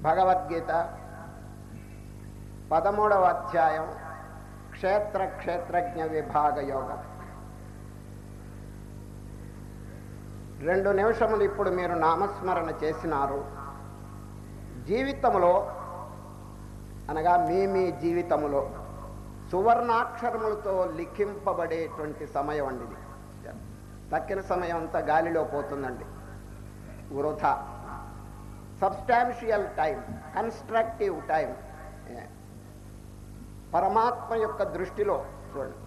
భగవద్గీత 13వ అధ్యాయం క్షేత్రజ్ఞ విభాగ యోగం. 2 నిమిషములు ఇప్పుడు మీరు నామస్మరణ చేసినారు. జీవితంలో అనగా మీ జీవితములో సువర్ణాక్షరములతో లిఖింపబడేటువంటి సమయం అండి ఇది. తక్కిన సమయం అంతా గాలిలో పోతుందండి, వృథా. Substantial time, constructive time. పరమాత్మ యొక్క దృష్టిలో చూడండి,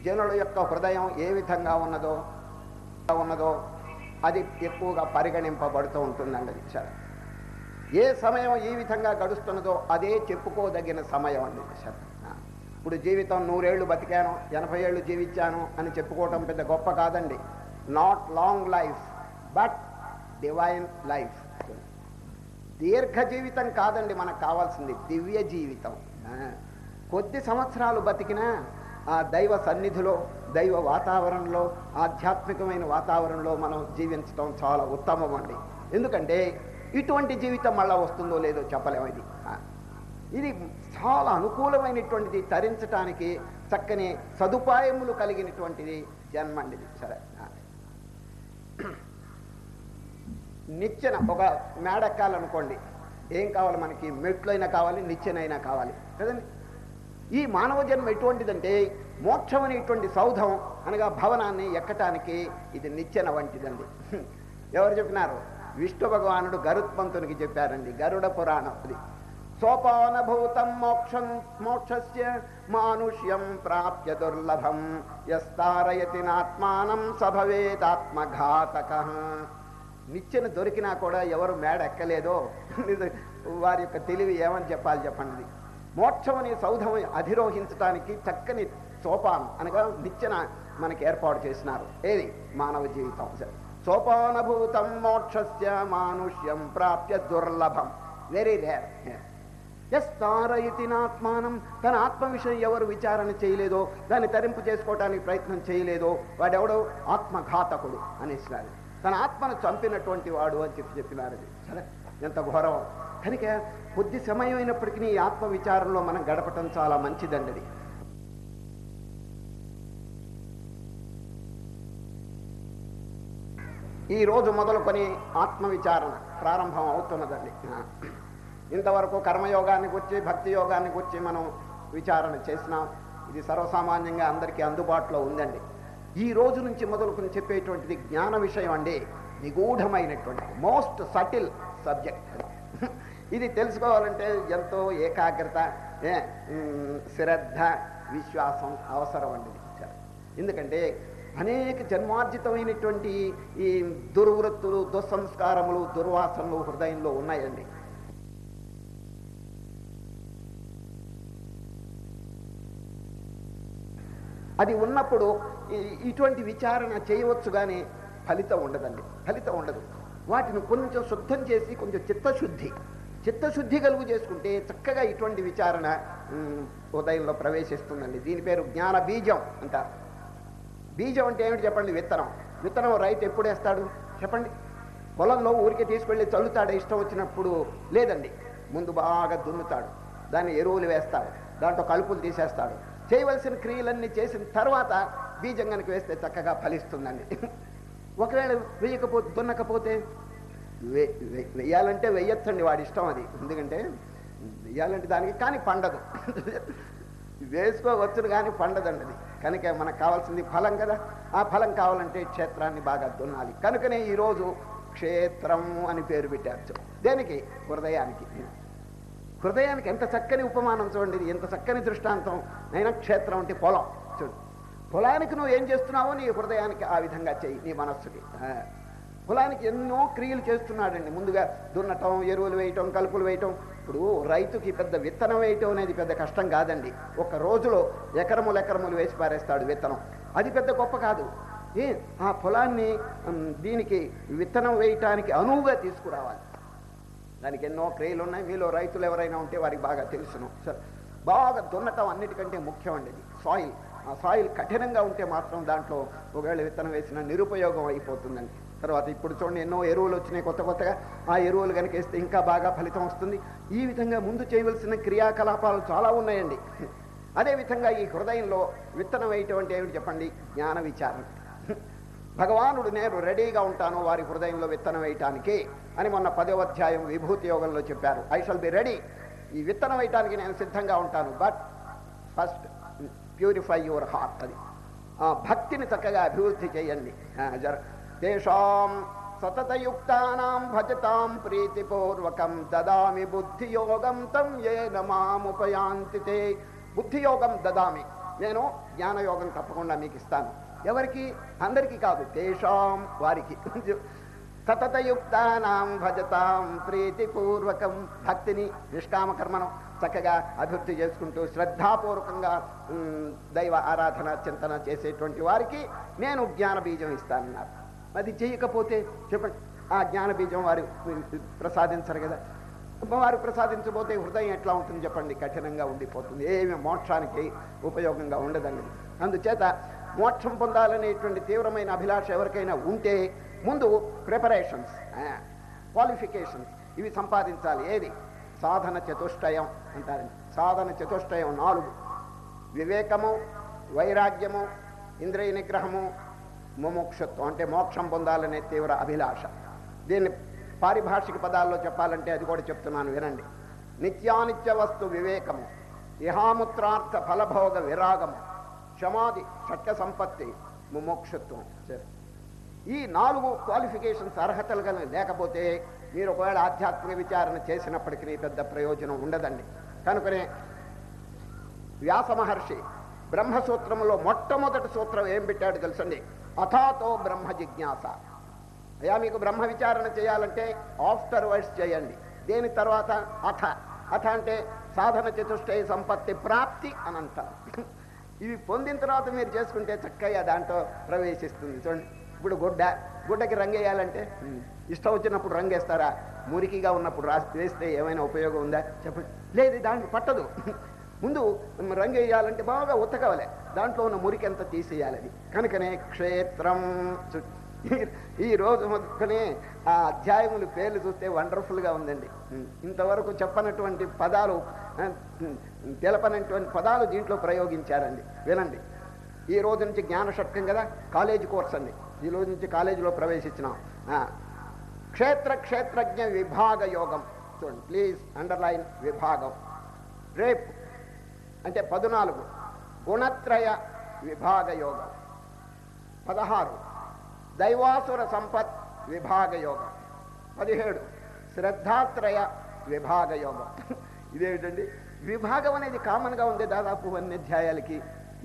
జనుల యొక్క హృదయం ఏ విధంగా ఉన్నదో అది ఎక్కువగా పరిగణింపబడుతూ ఉంటుందండి. సరే, ఏ సమయం ఈ విధంగా గడుస్తున్నదో అదే చెప్పుకోదగిన సమయం అండి. సరే, ఇప్పుడు జీవితం 100 ఏళ్ళు బతికాను, 80 ఏళ్ళు జీవించాను అని చెప్పుకోవటం పెద్ద గొప్ప కాదండి. Not long life but divine life. దీర్ఘ జీవితం కాదండి మనకు కావాల్సింది, దివ్య జీవితం. కొద్ది సంవత్సరాలు బతికినా ఆ దైవ సన్నిధిలో, దైవ వాతావరణంలో, ఆధ్యాత్మికమైన వాతావరణంలో మనం జీవించడం చాలా ఉత్తమం అండి. ఎందుకంటే ఇటువంటి జీవితం మళ్ళా వస్తుందో లేదో చెప్పలేము. ఇది చాలా అనుకూలమైనటువంటిది, తరించటానికి చక్కని సదుపాయములు కలిగినటువంటిది జన్మండిది. సరే, నిచ్చెన ఒక మేడెక్కాలనుకోండి, ఏం కావాలి మనకి? మెట్లైనా కావాలి, నిచ్చెనైనా కావాలి కదండి. ఈ మానవ జన్మ ఎటువంటిదంటే మోక్షం అనేటువంటి సౌధం అనగా భవనాన్ని ఎక్కటానికి ఇది నిచ్చెన వంటిదండి. ఎవరు చెప్పినారు? విష్ణు భగవానుడు గరుత్మంతునికి చెప్పారండి, గరుడ పురాణం. అది సోపానభూతం మోక్షస్య మానుష్యం ప్రాప్య దుర్లభం యస్తారయతి నాత్మానం సభవేదాత్మఘాతకః. నిచ్చెన దొరికినా కూడా ఎవరు మేడ ఎక్కలేదో వారి యొక్క తెలివి ఏమని చెప్పాలి చెప్పండి. మోక్షం అనే సౌధం అధిరోహించడానికి చక్కని సోపానం అనగా నిచ్చెన మనకి ఏర్పాటు చేసినారు. ఏది మానవ జీవితం. సోపానభూతం మోక్షస్య మానుష్యం ప్రాప్య దుర్లభం, వెరీ రేర్. తారయితినాత్మానం, తన ఆత్మ విషయం ఎవరు విచారణ చేయలేదో, దాన్ని తరింపు చేసుకోవడానికి ప్రయత్నం చేయలేదో వాడెవడో ఆత్మఘాతకుడు అనేసినారు. తన ఆత్మను చంపినటువంటి వాడు అని చెప్పినారు. సరే, ఎంత ఘోరం. కనుక కొద్ది సమయం అయినప్పటికీ ఈ ఆత్మ విచారంలో మనం గడపటం చాలా మంచిదండి. ఈ రోజు మొదలుకొని ఆత్మ విచారణ ప్రారంభం అవుతున్నదండి. ఇంతవరకు కర్మయోగాన్ని గురించి, భక్తి యోగాన్ని గురించి మనం విచారణ చేసినాం. ఇది సర్వసామాన్యంగా అందరికీ అందుబాటులో ఉందండి. ఈ రోజు నుంచి మొదలుకొని చెప్పేటువంటిది జ్ఞాన విషయం అండి. నిగూఢమైనటువంటి మోస్ట్ సటిల్ సబ్జెక్ట్. ఇది తెలుసుకోవాలంటే ఎంతో ఏకాగ్రత, శ్రద్ధ, విశ్వాసం అవసరం అండి. ఎందుకంటే అనేక జన్మార్జితమైనటువంటి ఈ దుర్వృత్తులు, దుస్సంస్కారములు, దుర్వాసనలు హృదయంలో ఉన్నాయండి. అది ఉన్నప్పుడు ఇటువంటి విచారణ చేయవచ్చు, కానీ ఫలితం ఉండదండి. ఫలితం ఉండదు. వాటిని కొంచెం శుద్ధం చేసి కొంచెం చిత్తశుద్ధి కలుగు చేసుకుంటే చక్కగా ఇటువంటి విచారణ హృదయంలో ప్రవేశిస్తుందండి. దీని పేరు జ్ఞాన బీజం అంటారు. బీజం అంటే ఏమిటి చెప్పండి? విత్తనం రైతు ఎప్పుడు వేస్తాడు చెప్పండి? పొలంలో ఊరికే తీసుకెళ్ళి చల్లుతాడు ఇష్టం వచ్చినప్పుడు? లేదండి. ముందు బాగా దున్నుతాడు, దాన్ని ఎరువులు వేస్తాడు, దాంట్లో కలుపులు తీసేస్తాడు. చేయవలసిన క్రియలన్నీ చేసిన తర్వాత బీజం కనుక వేస్తే చక్కగా ఫలిస్తుందండి. ఒకవేళ వేయకపోతే, దున్నకపోతే, వెయ్యాలంటే వెయ్యొచ్చండి, వాడి ఇష్టం అది. ఎందుకంటే వెయ్యాలంటే దానికి, కానీ పండదు. వేసుకోవచ్చును కానీ పండదండి అది. కనుక మనకు కావాల్సింది ఫలం కదా. ఆ ఫలం కావాలంటే క్షేత్రాన్ని బాగా దున్నాలి. కనుకనే ఈరోజు క్షేత్రం అని పేరు పెట్టారు. దేనికి? హృదయానికి ఎంత చక్కని ఉపమానం చూడండి, ఎంత చక్కని దృష్టాంతం. అయినా క్షేత్రం అంటే పొలం. చూడు, పొలానికి నువ్వు ఏం చేస్తున్నావో నీ హృదయానికి ఆ విధంగా చెయ్యి, నీ మనస్సుకి. పొలానికి ఎన్నో క్రియలు చేస్తున్నాడండి. ముందుగా దున్నటం, ఎరువులు వేయటం, కలుపులు వేయటం. ఇప్పుడు రైతుకి పెద్ద విత్తనం వేయటం అనేది పెద్ద కష్టం కాదండి. ఒక రోజులో ఎకరములు వేసి పారేస్తాడు విత్తనం. అది పెద్ద గొప్ప కాదు. ఆ పొలాన్ని దీనికి విత్తనం వేయటానికి అనువుగా తీసుకురావాలి. దానికి ఎన్నో క్రియలు ఉన్నాయి. మీలో రైతులు ఎవరైనా ఉంటే వారికి బాగా తెలుసును. సరే, బాగా దున్నటం అన్నిటికంటే ముఖ్యం అండి. ఇది సాయిల్. ఆ సాయిల్ కఠినంగా ఉంటే మాత్రం దాంట్లో ఒకవేళ విత్తనం వేసిన నిరుపయోగం అయిపోతుందండి. తర్వాత ఇప్పుడు చూడండి, ఎన్నో ఎరువులు వచ్చినాయి కొత్తగా. ఆ ఎరువులు కనుక వేస్తే ఇంకా బాగా ఫలితం వస్తుంది. ఈ విధంగా ముందు చేయవలసిన క్రియాకలాపాలు చాలా ఉన్నాయండి. అదేవిధంగా ఈ హృదయంలో విత్తనం వేయటం అంటే ఏమిటి చెప్పండి? జ్ఞాన విచారణ. భగవానుడు నేను రెడీగా ఉంటాను వారి హృదయంలో విత్తనం వేయటానికి అని మొన్న 10వ అధ్యాయం విభూతి యోగంలో చెప్పారు. I shall be ready. ఈ విత్తనం వేయటానికి నేను సిద్ధంగా ఉంటాను. But first purify your heart. అది భక్తిని చక్కగా అభివృద్ధి చేయండి. తేషాం సతతయుక్తానాం భజతాం ప్రీతిపూర్వకం దదామి బుద్ధియోగం తం ఏన మాముపయాంతి తే. బుద్ధియోగం దదామి, నేను జ్ఞానయోగం తప్పకుండా మీకు ఇస్తాను. ఎవరికి? అందరికీ కాదు, తేషాం, వారికి. సతతయుక్తానాం భజతాం ప్రీతిపూర్వకం. భక్తిని, నిష్కామకర్మను చక్కగా అభివృద్ధి చేసుకుంటూ శ్రద్ధాపూర్వకంగా దైవ ఆరాధన చింతన చేసేటువంటి వారికి నేను జ్ఞాన బీజం ఇస్తానన్నారు. అది చేయకపోతే చెప్పండి, ఆ జ్ఞాన బీజం వారు ప్రసాదించరు కదా. వారు ప్రసాదించబోతే హృదయం ఎట్లా ఉంటుంది చెప్పండి? కఠినంగా ఉండిపోతుంది. ఏమి మోక్షానికి ఉపయోగంగా ఉండదండి. అందుచేత మోక్షం పొందాలనేటువంటి తీవ్రమైన అభిలాష ఎవరికైనా ఉంటే ముందు ప్రిపరేషన్స్, క్వాలిఫికేషన్స్ ఇవి సంపాదించాలి. ఏది? సాధన చతుష్టయం అంటారండి. సాధన చతుష్టయం 4: వివేకము, వైరాగ్యము, ఇంద్రియ నిగ్రహము, ముముక్షత్వం. అంటే మోక్షం పొందాలనే తీవ్ర అభిలాష. దీన్ని పారిభాషిక పదాల్లో చెప్పాలంటే అది కూడా చెప్తున్నాను వినండి. నిత్యానిత్య వస్తు వివేకము, ఇహాముత్రార్థ ఫలభోగ విరాగము, క్షమాది షట్క సంపత్తి, ముముక్షత్వం. సరే, ఈ 4 క్వాలిఫికేషన్స్, అర్హతలు కనుక లేకపోతే మీరు ఒకవేళ ఆధ్యాత్మిక విచారణ చేసినప్పటికీ పెద్ద ప్రయోజనం ఉండదండి. కనుకనే వ్యాస మహర్షి బ్రహ్మసూత్రంలో మొట్టమొదటి సూత్రం ఏం పెట్టాడు తెలుసండి? అథాతో బ్రహ్మ జిజ్ఞాస. అయ్యా, మీకు బ్రహ్మ విచారణ చేయాలంటే ఆఫ్టర్ వర్డ్స్ చేయండి. దేని తర్వాత? అథ. అథ అంటే సాధన చతుష్టయ సంపత్తి ప్రాప్తి అని అంటారు. ఇవి పొందిన తర్వాత మీరు చేసుకుంటే చక్కగా దాంట్లో ప్రవేశిస్తుంది. చూడండి, ఇప్పుడు గుడ్డకి రంగు వేయాలంటే ఇష్టం వచ్చినప్పుడు రంగు వేస్తారా? మురికిగా ఉన్నప్పుడు వేస్తే ఏమైనా ఉపయోగం ఉందా చెప్పండి? లేదు, దానికి పట్టదు. ముందు రంగు వేయాలంటే బాగా ఉతకవాలి, దాంట్లో ఉన్న మురికి అంతా తీసేయాలని. కనుకనే క్షేత్రం ఈ రోజు మొదలుకొని ఆ అధ్యాయములు పేర్లు చూస్తే వండర్ఫుల్గా ఉందండి. ఇంతవరకు చెప్పనటువంటి పదాలు, తెలపనటువంటి పదాలు దీంట్లో ప్రయోగించారండి. వినండి, ఈ రోజు నుంచి జ్ఞాన షట్కం కదా, కాలేజీ కోర్స్ అండి. ఈ రోజు నుంచి కాలేజీలో ప్రవేశించినాం. క్షేత్రజ్ఞ విభాగ యోగం. చూడండి, ప్లీజ్ అండర్లైన్ విభాగం. రేపు అంటే 14 గుణత్రయ విభాగ యోగం, 16 దైవాసుర సంపత్ విభాగ యోగం, 17 శ్రద్ధాత్రయ విభాగ యోగం. ఇదేమిటండి? విభాగం అనేది కామన్గా ఉంది దాదాపు అన్ని అధ్యాయాలకి.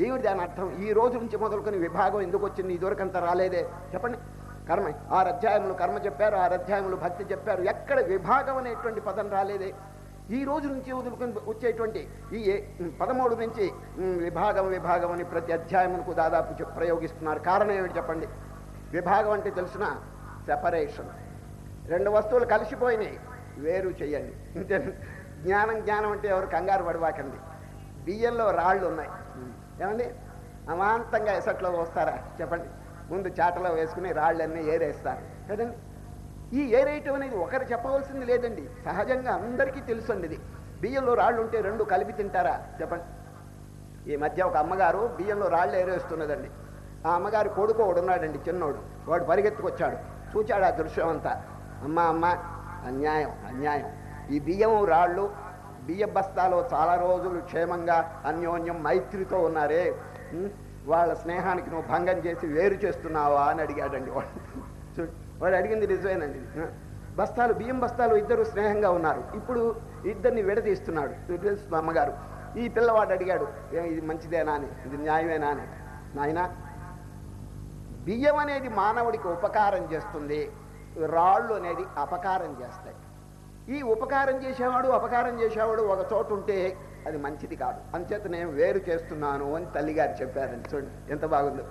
ఏమిటి దాని అర్థం? ఈ రోజు నుంచి మొదలుకొని విభాగం ఎందుకు వచ్చింది? ఇదివరకంతా రాలేదే చెప్పండి. కర్మ 6 అధ్యాయములు కర్మ చెప్పారు, 6 అధ్యాయములు భక్తి చెప్పారు. ఎక్కడ విభాగం అనేటువంటి పదం రాలేదే? ఈ రోజు నుంచి వదులుకొని వచ్చేటువంటి ఈ 13 నుంచి విభాగం అని ప్రతి అధ్యాయమునకు దాదాపు ప్రయోగిస్తున్నారు. కారణం ఏమిటి చెప్పండి? విభాగం అంటే తెలిసిన సెపరేషన్. 2 వస్తువులు కలిసిపోయినాయి, వేరు చెయ్యండి. జ్ఞానం అంటే ఎవరు కంగారు పడవాకండి. బియ్యంలో రాళ్ళు ఉన్నాయి ఏమండి, అమాంతంగా ఎసట్లో వస్తారా చెప్పండి? ముందు చాటలో వేసుకుని రాళ్ళన్నీ ఏరేస్తారు కదండి. ఈ ఏరేయటం అనేది ఒకరు చెప్పవలసింది లేదండి, సహజంగా అందరికీ తెలుసు అండి. ఇది బియ్యంలో రాళ్ళు ఉంటే 2 కలిపి తింటారా చెప్పండి? ఈ మధ్య ఒక అమ్మగారు బియ్యంలో రాళ్ళు ఏరేస్తున్నదండి. ఆ అమ్మగారి కొడుకు ఒకడు ఉన్నాడండి, చిన్నోడు. వాడు పరిగెత్తుకొచ్చాడు, చూచాడు ఆ దృశ్యం అంతా. అమ్మ అన్యాయం, ఈ బియ్యం రాళ్ళు బియ్య బస్తాలో చాలా రోజులు క్షేమంగా అన్యోన్యం మైత్రితో ఉన్నారే, వాళ్ళ స్నేహానికి నువ్వు భంగం చేసి వేరు చేస్తున్నావా అని అడిగాడండి వాడు అడిగింది నిజమేనండి. బియ్యం బస్తాలు ఇద్దరు స్నేహంగా ఉన్నారు, ఇప్పుడు ఇద్దరిని విడదీస్తున్నాడు తెలుస్తుంది అమ్మగారు. ఈ పిల్లవాడు అడిగాడు, ఇది మంచిదేనా అని, ఇది న్యాయమేనా అని. నాయన, బియ్యం అనేది మానవుడికి ఉపకారం చేస్తుంది, రాళ్ళు అనేది అపకారం చేస్తాయి. ఈ ఉపకారం చేసేవాడు అపకారం చేసేవాడు ఒక చోటు ఉంటే అది మంచిది కాదు, అంచేత నేను వేరు చేస్తున్నాను అని తల్లిగారు చెప్పారండి. చూడండి ఎంత బాగుందో.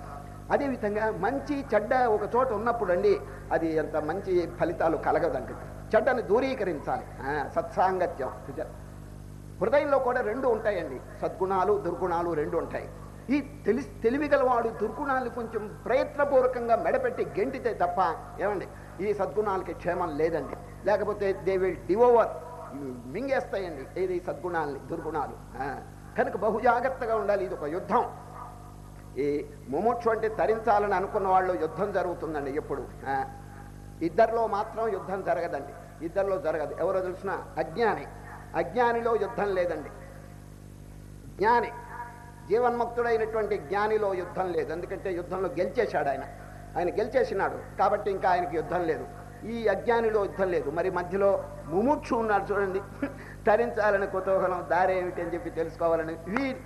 అదేవిధంగా మంచి చెడ్డ ఒక చోట ఉన్నప్పుడు అండి అది ఎంత మంచి ఫలితాలు కలగదండి. చెడ్డను దూరీకరించాలి, సత్సాంగత్యం. హృదయంలో కూడా 2 ఉంటాయండి, సద్గుణాలు దుర్గుణాలు 2 ఉంటాయి. ఈ తెలివిగలవాడు దుర్గుణాలు కొంచెం ప్రయత్నపూర్వకంగా మెడపెట్టి గెంటితే తప్ప ఏమండి ఈ సద్గుణాలకి క్షేమం లేదండి. లేకపోతే దే విల్ డివోవర్, మింగేస్తాయండి ఏది సద్గుణాలని దుర్గుణాలు. కనుక బహుజాగ్రత్తగా ఉండాలి. ఇది ఒక యుద్ధం. ఈ ముముక్షు అంటే తరించాలని అనుకున్న వాళ్ళు యుద్ధం జరుగుతుందండి ఎప్పుడు. ఇద్దరిలో మాత్రం యుద్ధం జరగదండి, ఇద్దరిలో జరగదు. ఎవరో తెలిసిన అజ్ఞానిలో యుద్ధం లేదండి. జ్ఞాని జీవన్ముక్తుడైనటువంటి జ్ఞానిలో యుద్ధం లేదు, ఎందుకంటే యుద్ధంలో గెలిచేశాడు ఆయన గెలిచేసినాడు కాబట్టి ఇంకా ఆయనకి యుద్ధం లేదు. ఈ అజ్ఞానిలో యుద్ధం లేదు. మరి మధ్యలో ముముక్షు ఉన్నాడు చూడండి, తరించాలని కుతూహలం, దారేమిటి అని చెప్పి తెలుసుకోవాలని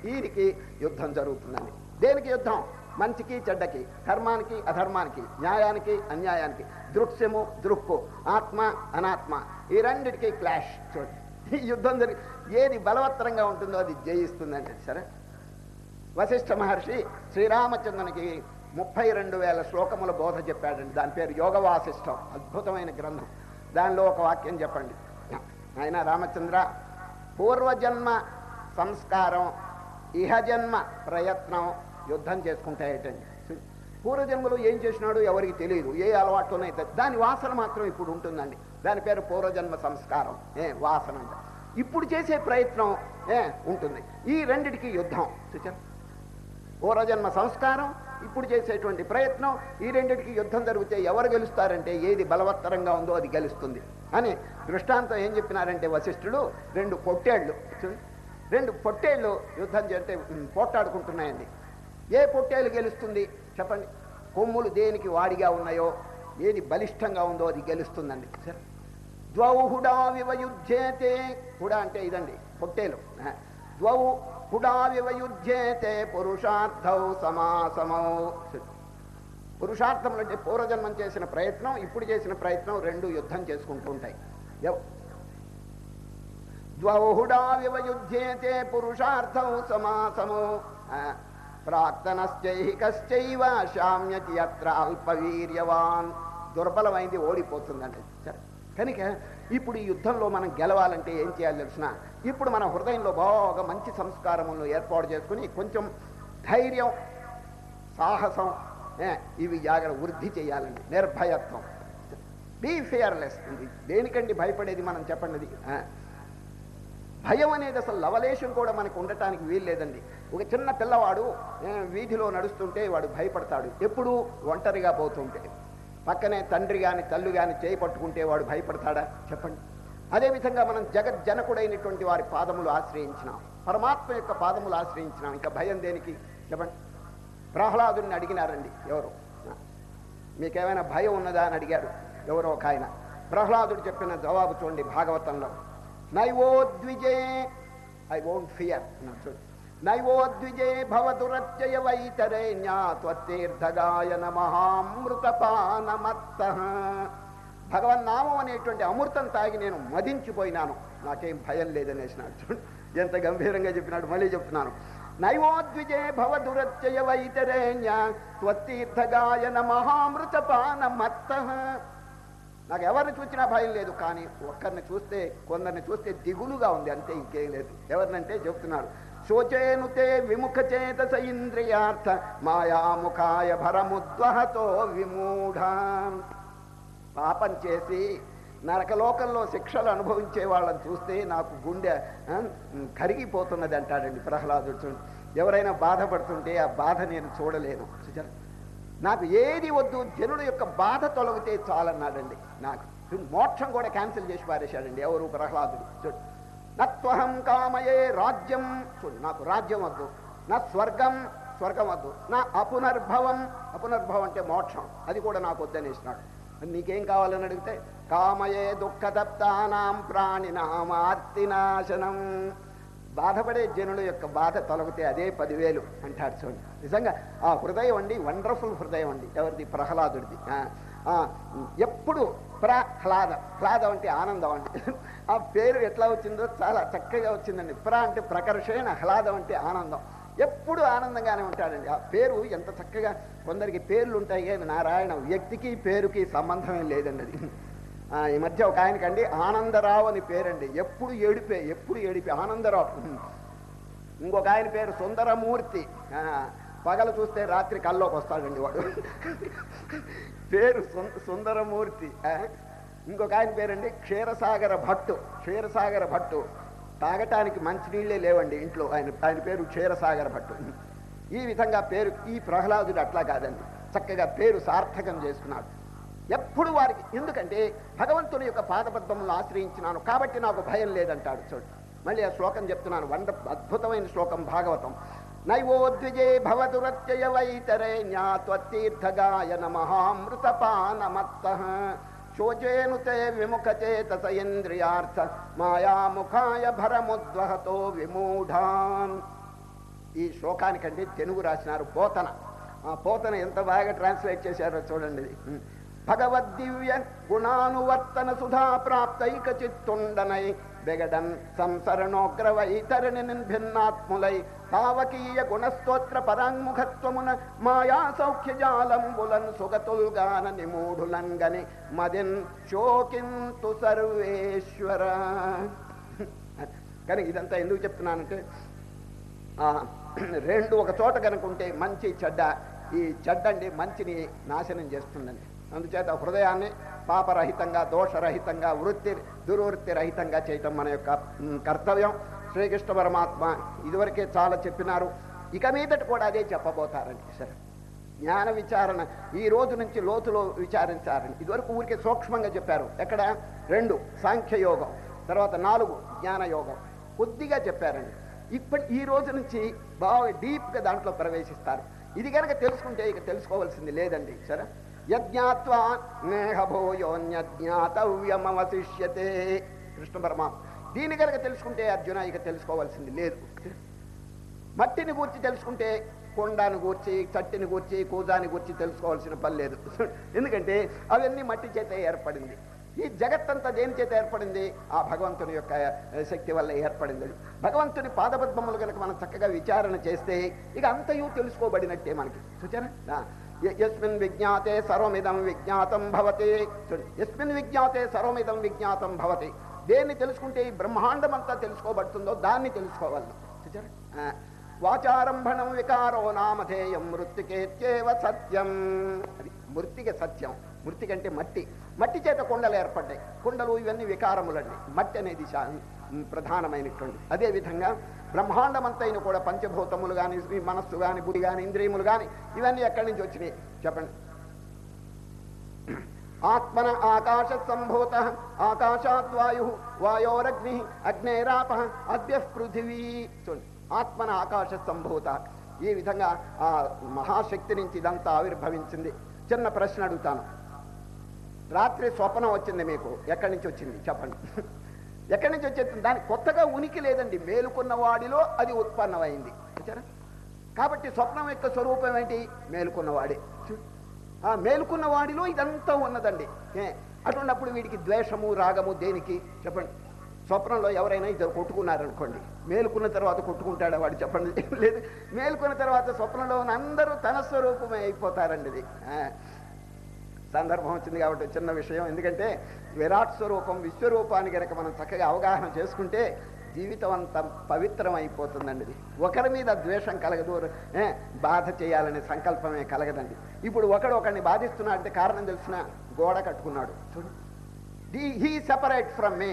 వీరికి యుద్ధం జరుగుతుందండి. దేనికి యుద్ధం? మంచికి చెడ్డకి, ధర్మానికి అధర్మానికి, న్యాయానికి అన్యాయానికి, దృక్ష్యము దృక్కు, ఆత్మ అనాత్మ, ఈ రెండిటికి క్లాష్. చూడండి ఈ యుద్ధం ఏది బలవత్తరంగా ఉంటుందో అది జయిస్తుందండి. సరే, వశిష్ఠ మహర్షి శ్రీరామచంద్రునికి 32,000 శ్లోకముల బోధ చెప్పాడండి. దాని పేరు యోగ వాసిష్టం, అద్భుతమైన గ్రంథం. దానిలో ఒక వాక్యం చెప్పండి. ఆయన రామచంద్ర, పూర్వజన్మ సంస్కారం ఇహజన్మ ప్రయత్నం యుద్ధం చేసుకుంటాయటండి. పూర్వజన్మలో ఏం చేసినాడు ఎవరికి తెలియదు, ఏ అలవాట్లోనైతే దాని వాసన మాత్రం ఇప్పుడు ఉంటుందండి. దాని పేరు పూర్వజన్మ సంస్కారం, వాసన అంట. ఇప్పుడు చేసే ప్రయత్నం ఉంటుంది. ఈ రెండిటికి యుద్ధం. చూచారు, పూర్వజన్మ సంస్కారం, ఇప్పుడు చేసేటువంటి ప్రయత్నం, ఈ రెండిటికి యుద్ధం జరిగితే ఎవరు గెలుస్తారంటే ఏది బలవత్తరంగా ఉందో అది గెలుస్తుంది అని దృష్టాంతం ఏం చెప్పినారంటే వశిష్ఠుడు, 2 పొట్టేళ్ళు యుద్ధం చేస్తే పోట్లాడుకుంటున్నాయండి. ఏ పొట్టేలు గెలుస్తుంది చెప్పండి? కొమ్ములు దేనికి వాడిగా ఉన్నాయో, ఏది బలిష్టంగా ఉందో అది గెలుస్తుందండి. సరే, ద్వౌ హుడా వివయుధ్యేతే, హుడా అంటే ఇదండి పొట్టేలు. ద్వౌ హుడా వివయుధ్యేతే పురుషార్థౌ సమాసమౌ. పురుషార్థములు అంటే పూర్వజన్మం చేసిన ప్రయత్నం, ఇప్పుడు చేసిన ప్రయత్నం 2 యుద్ధం చేసుకుంటూ ఉంటాయి. ద్వౌ హుడా వివయుధ్యేతే పురుషార్థౌ సమాసమౌ. ప్రాక్తనశ్చైహికశ్చైవ శామ్యతి అత్ర అల్పవీర్యవాన్. దుర్బలమైంది ఓడిపోతుందండి. సరే, కనుక ఇప్పుడు ఈ యుద్ధంలో మనం గెలవాలంటే ఏం చేయాలి తెలిసిన, ఇప్పుడు మన హృదయంలో బాగా మంచి సంస్కారములను ఏర్పాటు చేసుకుని కొంచెం ధైర్యం, సాహసం ఇవి వృద్ధి చేయాలండి. నిర్భయత్వం, బీ ఫియర్లెస్. దేనికండి భయపడేది మనం చెప్పండి. భయం అనేది అసలు లవలేశం కూడా మనకు ఉండటానికి వీలు లేదండి. ఒక చిన్న పిల్లవాడు వీధిలో నడుస్తుంటే వాడు భయపడతాడు. ఎప్పుడు ఒంటరిగా పోతుంటే. పక్కనే తండ్రి కానీ తల్లి కానీ చేయి పట్టుకుంటే వాడు భయపడతాడా చెప్పండి. అదేవిధంగా మనం జగజ్జనకుడైనటువంటి వారి పాదములు ఆశ్రయించినాం, పరమాత్మ యొక్క పాదములు ఆశ్రయించినాం, ఇంకా భయం దేనికి చెప్పండి. ప్రహ్లాదుని అడిగినారండి ఎవరు, మీకేమైనా భయం ఉన్నదా అని అడిగారు ఎవరో ఒక ఆయన. ప్రహ్లాదుడు చెప్పిన జవాబు చూడండి భాగవతంలో. నైవోద్విజే, ఐ వోంట్ ఫియర్. నైవోద్విజే భవదురత్యయ వైతరేణ్యా త్వత్తీర్థగాయన మహామృతపానమత్తః. భగవన్నామం అనేటువంటి అమృతం తాగి నేను మదించిపోయినాను, నాకేం భయం లేదనేసినాడు. చూడండి ఎంత గంభీరంగా చెప్పినాడు. మళ్ళీ చెప్తున్నాను. నైవోద్విజే భవదురత్యయ వైతరేణ్యా త్వత్తీర్థగాయన మహామృతపానమత్తః. నాకు ఎవరిని చూసినా భయం లేదు, కానీ ఒక్కరిని చూస్తే, కొందరిని చూస్తే దిగులుగా ఉంది, అంతే, ఇంకేం లేదు. ఎవరినంటే చెప్తున్నాడు. శోచేనుతే విముఖ చేతస ఇంద్రియార్థ మాయాముఖాయ భరముద్వహతో విమూఢ. పాపం చేసి నరకలోకంలో శిక్షలు అనుభవించే వాళ్ళని చూస్తే నాకు గుండె కరిగిపోతున్నది అంటాడండి ప్రహ్లాదుడు. ఎవరైనా బాధపడుతుంటే ఆ బాధ నేను చూడలేను. నాకు ఏది వద్దు, జనుల యొక్క బాధ తొలగితే చాలన్నాడండి. నాకు మోక్షం కూడా క్యాన్సిల్ చేసి పారేశాడండి ఎవరు, ప్రహ్లాదుడు. చూడు, నత్వహం కామయే రాజ్యం, చూడు నాకు రాజ్యం వద్దు, నా స్వర్గం, స్వర్గం వద్దు, నా అపునర్భవం, అపునర్భవం అంటే మోక్షం, అది కూడా నాకు వద్దనేసినాడు. నీకేం కావాలని అడిగితే కామయే దుఃఖతప్తానాం ప్రాణినామార్తినాశనం. బాధపడే జనుల యొక్క బాధ తొలగితే అదే 10,000 అంటాడు. చూడండి నిజంగా ఆ హృదయం అండి వండర్ఫుల్ హృదయం అండి. ఎవరిది? ప్రహ్లాదుడిది. ఎప్పుడు ప్రహ్లాద, హ్లాదం అంటే ఆనందం అండి. ఆ పేరు ఎట్లా వచ్చిందో చాలా చక్కగా వచ్చిందండి. అంటే ప్రకర్షణ, హ్లాదం అంటే ఆనందం. ఎప్పుడు ఆనందంగానే ఉంటాడండి. ఆ పేరు ఎంత చక్కగా, కొందరికి పేర్లు ఉంటాయి కానీ నారాయణ వ్యక్తికి పేరుకి సంబంధమే లేదండి. అది ఈ మధ్య ఒక ఆయనకండి ఆనందరావు అని పేరండి. ఎప్పుడు ఏడిపే, ఎప్పుడు ఏడిపే ఆనందరావు. ఇంకొక ఆయన పేరు సుందరమూర్తి. పగలు చూస్తే రాత్రి కల్లోకి వస్తాడండి వాడు. పేరు సుందరమూర్తి. ఇంకొక ఆయన పేరండి క్షీరసాగర భట్టు. క్షీరసాగర భట్టు, తాగటానికి మంచినీళ్ళే లేవండి ఇంట్లో. ఆయన పేరు క్షీరసాగర భట్టు. ఈ విధంగా పేరు. ఈ ప్రహ్లాదుడు అట్లా కాదండి, చక్కగా పేరు సార్థకం చేసుకున్నాడు. ఎప్పుడు వారికి, ఎందుకంటే భగవంతుని యొక్క పాదపద్మములను ఆశ్రయించినాను కాబట్టి నాకు భయం లేదంటాడు. చూడు మళ్ళీ ఆ శ్లోకం చెప్తున్నాను, అద్భుతమైన శ్లోకం భాగవతం. నైవోద్విజే భవదురత్యయ వైతరేణ్యా త్వత్తీర్థగాయన మహామృతపానమత్తః శోచేనుతే విముఖచేతస ఇంద్రియార్థ మాయాముఖాయ భరముద్వహతో విమూఢాన్. ఈ శ్లోకానికంటే తెలుగు రాసినారు పోతన. ఆ పోతన ఎంత బాగా ట్రాన్స్లేట్ చేశారో చూడండి. భగవద్దివ్య గుణానువర్తన సుధా ప్రాప్తైక చిత్తుండనై బెగడన్ సంసరణోగ్రవైతరణి భిన్నాత్ములై తావకీయ గుణస్తోత్ర పరాంముఖత్వమున మాయా సౌఖ్యజాలంబులన్ సుగతుల్గాన నిమూఢులంగని మదిన్ శోకింతు సర్వేశ్వర. కానీ ఇదంతా ఎందుకు చెప్తున్నానంటే, రెండు ఒక చోట కనుకుంటే మంచి చెడ్డ, ఈ చెడ్డండి మంచిని నాశనం చేస్తుందండి. అందుచేత హృదయాన్ని పాపరహితంగా, దోషరహితంగా, దుర్వృత్తి రహితంగా చేయటం మన యొక్క కర్తవ్యం. శ్రీకృష్ణ పరమాత్మ ఇదివరకే చాలా చెప్పినారు, ఇక మీదట కూడా అదే చెప్పబోతారండి. సరే, జ్ఞాన విచారణ ఈ రోజు నుంచి లోతులో విచారించారండి. ఇదివరకు ఊరికే సూక్ష్మంగా చెప్పారు. ఎక్కడ? 2 సాంఖ్యయోగం, తర్వాత 4 జ్ఞానయోగం, కొద్దిగా చెప్పారండి. ఈ రోజు నుంచి బాగా డీప్గా దాంట్లో ప్రవేశిస్తారు. ఇది కనుక తెలుసుకుంటే ఇక తెలుసుకోవాల్సింది లేదండి. సరే, యజ్ఞాత్వా నేహభూయోన్యజ్ఞాతవ్యమవశిష్యతే. కృష్ణ పరమాత్మ దీని కనుక తెలుసుకుంటే అర్జున ఇక తెలుసుకోవాల్సింది లేదు. మట్టిని గూర్చి తెలుసుకుంటే కొండాన్ని గూర్చి, చట్టిని గూర్చి, కూజాని గూర్చి తెలుసుకోవాల్సిన పని లేదు. ఎందుకంటే అవన్నీ మట్టి చేత ఏర్పడింది. ఈ జగత్తంతా దేని చేత ఏర్పడింది? ఆ భగవంతుని యొక్క శక్తి వల్ల ఏర్పడింది. భగవంతుని పాదపద్మములు కనుక మనం చక్కగా విచారణ చేస్తే ఇక అంతయు తెలుసుకోబడినట్టే మనకి. చూచారా? యస్మిన్ విజ్ఞాతే సర్వమిదం విజ్ఞాతం భవతి. యస్మిన్ విజ్ఞాతే సర్వమిదం విజ్ఞాతం భవతి. దేన్ని తెలుసుకుంటే ఈ బ్రహ్మాండం అంతా తెలుసుకోబడుతుందో దాన్ని తెలుసుకోవాలి. చూచారా? వాచారంభణం వికారో నామధేయం మృత్తికేత్యేవ సత్యం. అది మృత్తిక సత్యం. మృత్తిక అంటే మట్టి. మట్టి చేత కొండలు ఏర్పడ్డాయి. కొండలు ఇవన్నీ వికారములండి. మట్టి అనేది ప్రధానమైనటువంటి. అదేవిధంగా బ్రహ్మాండమంతైన కూడా పంచభూతములు కానీ, మనస్సు కానీ, బుద్ధి కానీ, ఇంద్రియములు కానీ ఇవన్నీ ఎక్కడి నుంచి వచ్చినాయి చెప్పండి? ఆత్మన ఆకాశ సంభూత ఆకాశాద్వాయు వాయోరగ్ని అగ్నేరాప అద్య పృథివీ. చూడండి, ఆత్మన ఆకాశ సంభూత. ఈ విధంగా ఆ మహాశక్తి నుంచి ఇదంతా ఆవిర్భవించింది. చిన్న ప్రశ్న అడుగుతాను. రాత్రి స్వప్నం వచ్చింది మీకు, ఎక్కడి నుంచి వచ్చింది చెప్పండి? ఎక్కడి నుంచి వచ్చేది? దానికి కొత్తగా ఉనికి లేదండి. మేలుకున్న వాడిలో అది ఉత్పన్నమైంది. చూచారా? కాబట్టి స్వప్నం యొక్క స్వరూపం ఏంటి? మేలుకున్నవాడే. ఆ మేలుకున్న వాడిలో ఇదంతా ఉన్నదండి. అటువంటిప్పుడు వీడికి ద్వేషము రాగము దేనికి చెప్పండి? స్వప్నంలో ఎవరైనా ఇద్దరు కొట్టుకున్నారనుకోండి, మేలుకున్న తర్వాత కొట్టుకుంటాడా వాడు చెప్పండి? లేదు. మేలుకున్న తర్వాత స్వప్నంలో అందరూ తన స్వరూపమే అయిపోతారండి. ఇది సందర్భం వచ్చింది కాబట్టి చిన్న విషయం. ఎందుకంటే విరాట్ స్వరూపం విశ్వరూపాన్ని కనుక మనం చక్కగా అవగాహన చేసుకుంటే జీవితం అంతా పవిత్రం అయిపోతుందండి. ఇది ఒకరి మీద ద్వేషం కలగదు, బాధ చేయాలనే సంకల్పమే కలగదండి. ఇప్పుడు ఒకడిని బాధిస్తున్నా అంటే కారణం తెలిసిన గోడ కట్టుకున్నాడు. చూడు, హీ సెపరేట్ ఫ్రమ్ మే.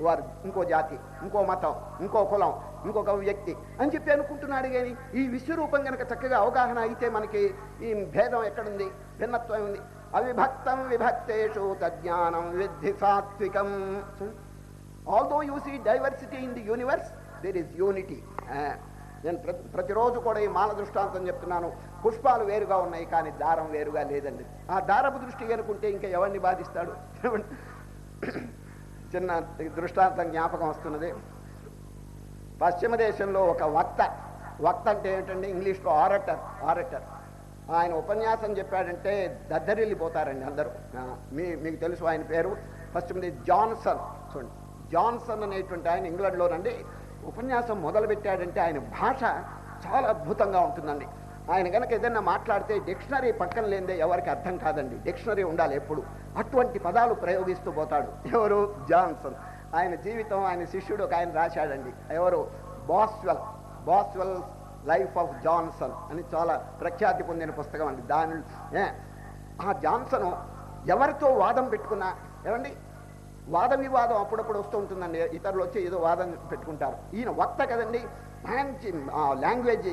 వారు ఇంకో జాతి, ఇంకో మతం, ఇంకో కులం, ఇంకొక వ్యక్తి అని చెప్పి అనుకుంటున్నాడు. కానీ ఈ విశ్వరూపం కనుక చక్కగా అవగాహన అయితే మనకి ఈ భేదం ఎక్కడుంది? భిన్నత్వం ఉంది. అవిభక్తం విభక్తేషు తజ్ఞానం విద్ధి సాత్వికం. Although you see diversity in the universe, there is unity. నేను ప్రతిరోజు కూడా ఈ మాల దృష్టాంతం చెప్తున్నాను. పుష్పాలు వేరుగా ఉన్నాయి కానీ దారం వేరుగా లేదండి. ఆ దారపు దృష్టి కనుకుంటే ఇంకా ఎవరిని బాధిస్తాడు? చిన్న దృష్టాంతం జ్ఞాపకం వస్తున్నది. పశ్చిమ దేశంలో ఒక వక్త అంటే ఏంటంటే ఇంగ్లీష్లో ఆరటర్. ఆయన ఉపన్యాసం చెప్పాడంటే దద్దరిల్లిపోతారండి అందరూ. మీకు తెలుసు ఆయన పేరు. పశ్చిమ జాన్సన్. చూడండి, జాన్సన్ అనేటువంటి ఆయన ఇంగ్లాండ్లోనండి ఉపన్యాసం మొదలుపెట్టాడంటే ఆయన భాష చాలా అద్భుతంగా ఉంటుందండి. ఆయన కనుక ఏదైనా మాట్లాడితే డిక్షనరీ పక్కన లేదే ఎవరికి అర్థం కాదండి. డిక్షనరీ ఉండాలి ఎప్పుడు. అటువంటి పదాలు ప్రయోగిస్తూ పోతాడు. ఎవరు? జాన్సన్. ఆయన జీవితం, ఆయన శిష్యుడు ఒక ఆయన రాశాడండి. ఎవరు? బాస్వెల్ లైఫ్ ఆఫ్ జాన్సన్ అని చాలా ప్రఖ్యాతి పొందిన పుస్తకం అండి. దాని ఆ జాన్సన్ ఎవరితో వాదం పెట్టుకున్నా, ఏమండి వాద వివాదం అప్పుడప్పుడు వస్తూ ఉంటుందండి. ఇతరులు వచ్చి ఏదో వాదం పెట్టుకుంటారు. ఈయన వక్త కదండి, మంచి లాంగ్వేజ్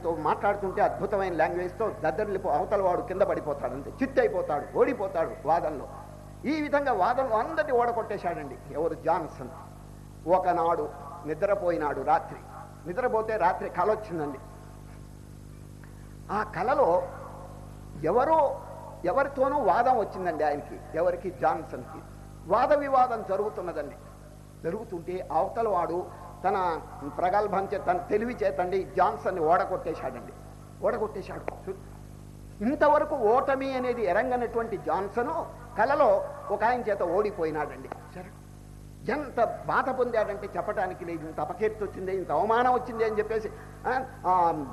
తో మాట్లాడుతుంటే అద్భుతమైన లాంగ్వేజ్తో అవతల వాడు కింద పడిపోతాడు, అంతే చిత్తైపోతాడు, ఓడిపోతాడు వాదంలో. ఈ విధంగా వాదంలో అందరినీ ఓడగొట్టేశాడండి. ఎవరు? జాన్సన్. ఒకనాడు నిద్రపోయినాడు. నిద్రపోతే రాత్రి కల వచ్చిందండి. ఆ కలలో ఎవరితోనూ వాదం వచ్చిందండి ఆయనకి. ఎవరికి? జాన్సన్కి. వాద వివాదం జరుగుతున్నదండి. జరుగుతుంటే అవతల వాడు తన ప్రగల్భం చేత, తన తెలివి చేతండి జాన్సన్ని ఓడగొట్టేశాడు. ఇంతవరకు ఓటమి అనేది ఎరంగనటువంటి జాన్సను కలలో ఒక ఆయన చేత ఓడిపోయినాడండి. సరే, ఎంత బాధ పొందాడంటే చెప్పడానికి లేదు. ఇంత అపకీర్తి వచ్చింది, ఇంత అవమానం వచ్చింది అని చెప్పేసి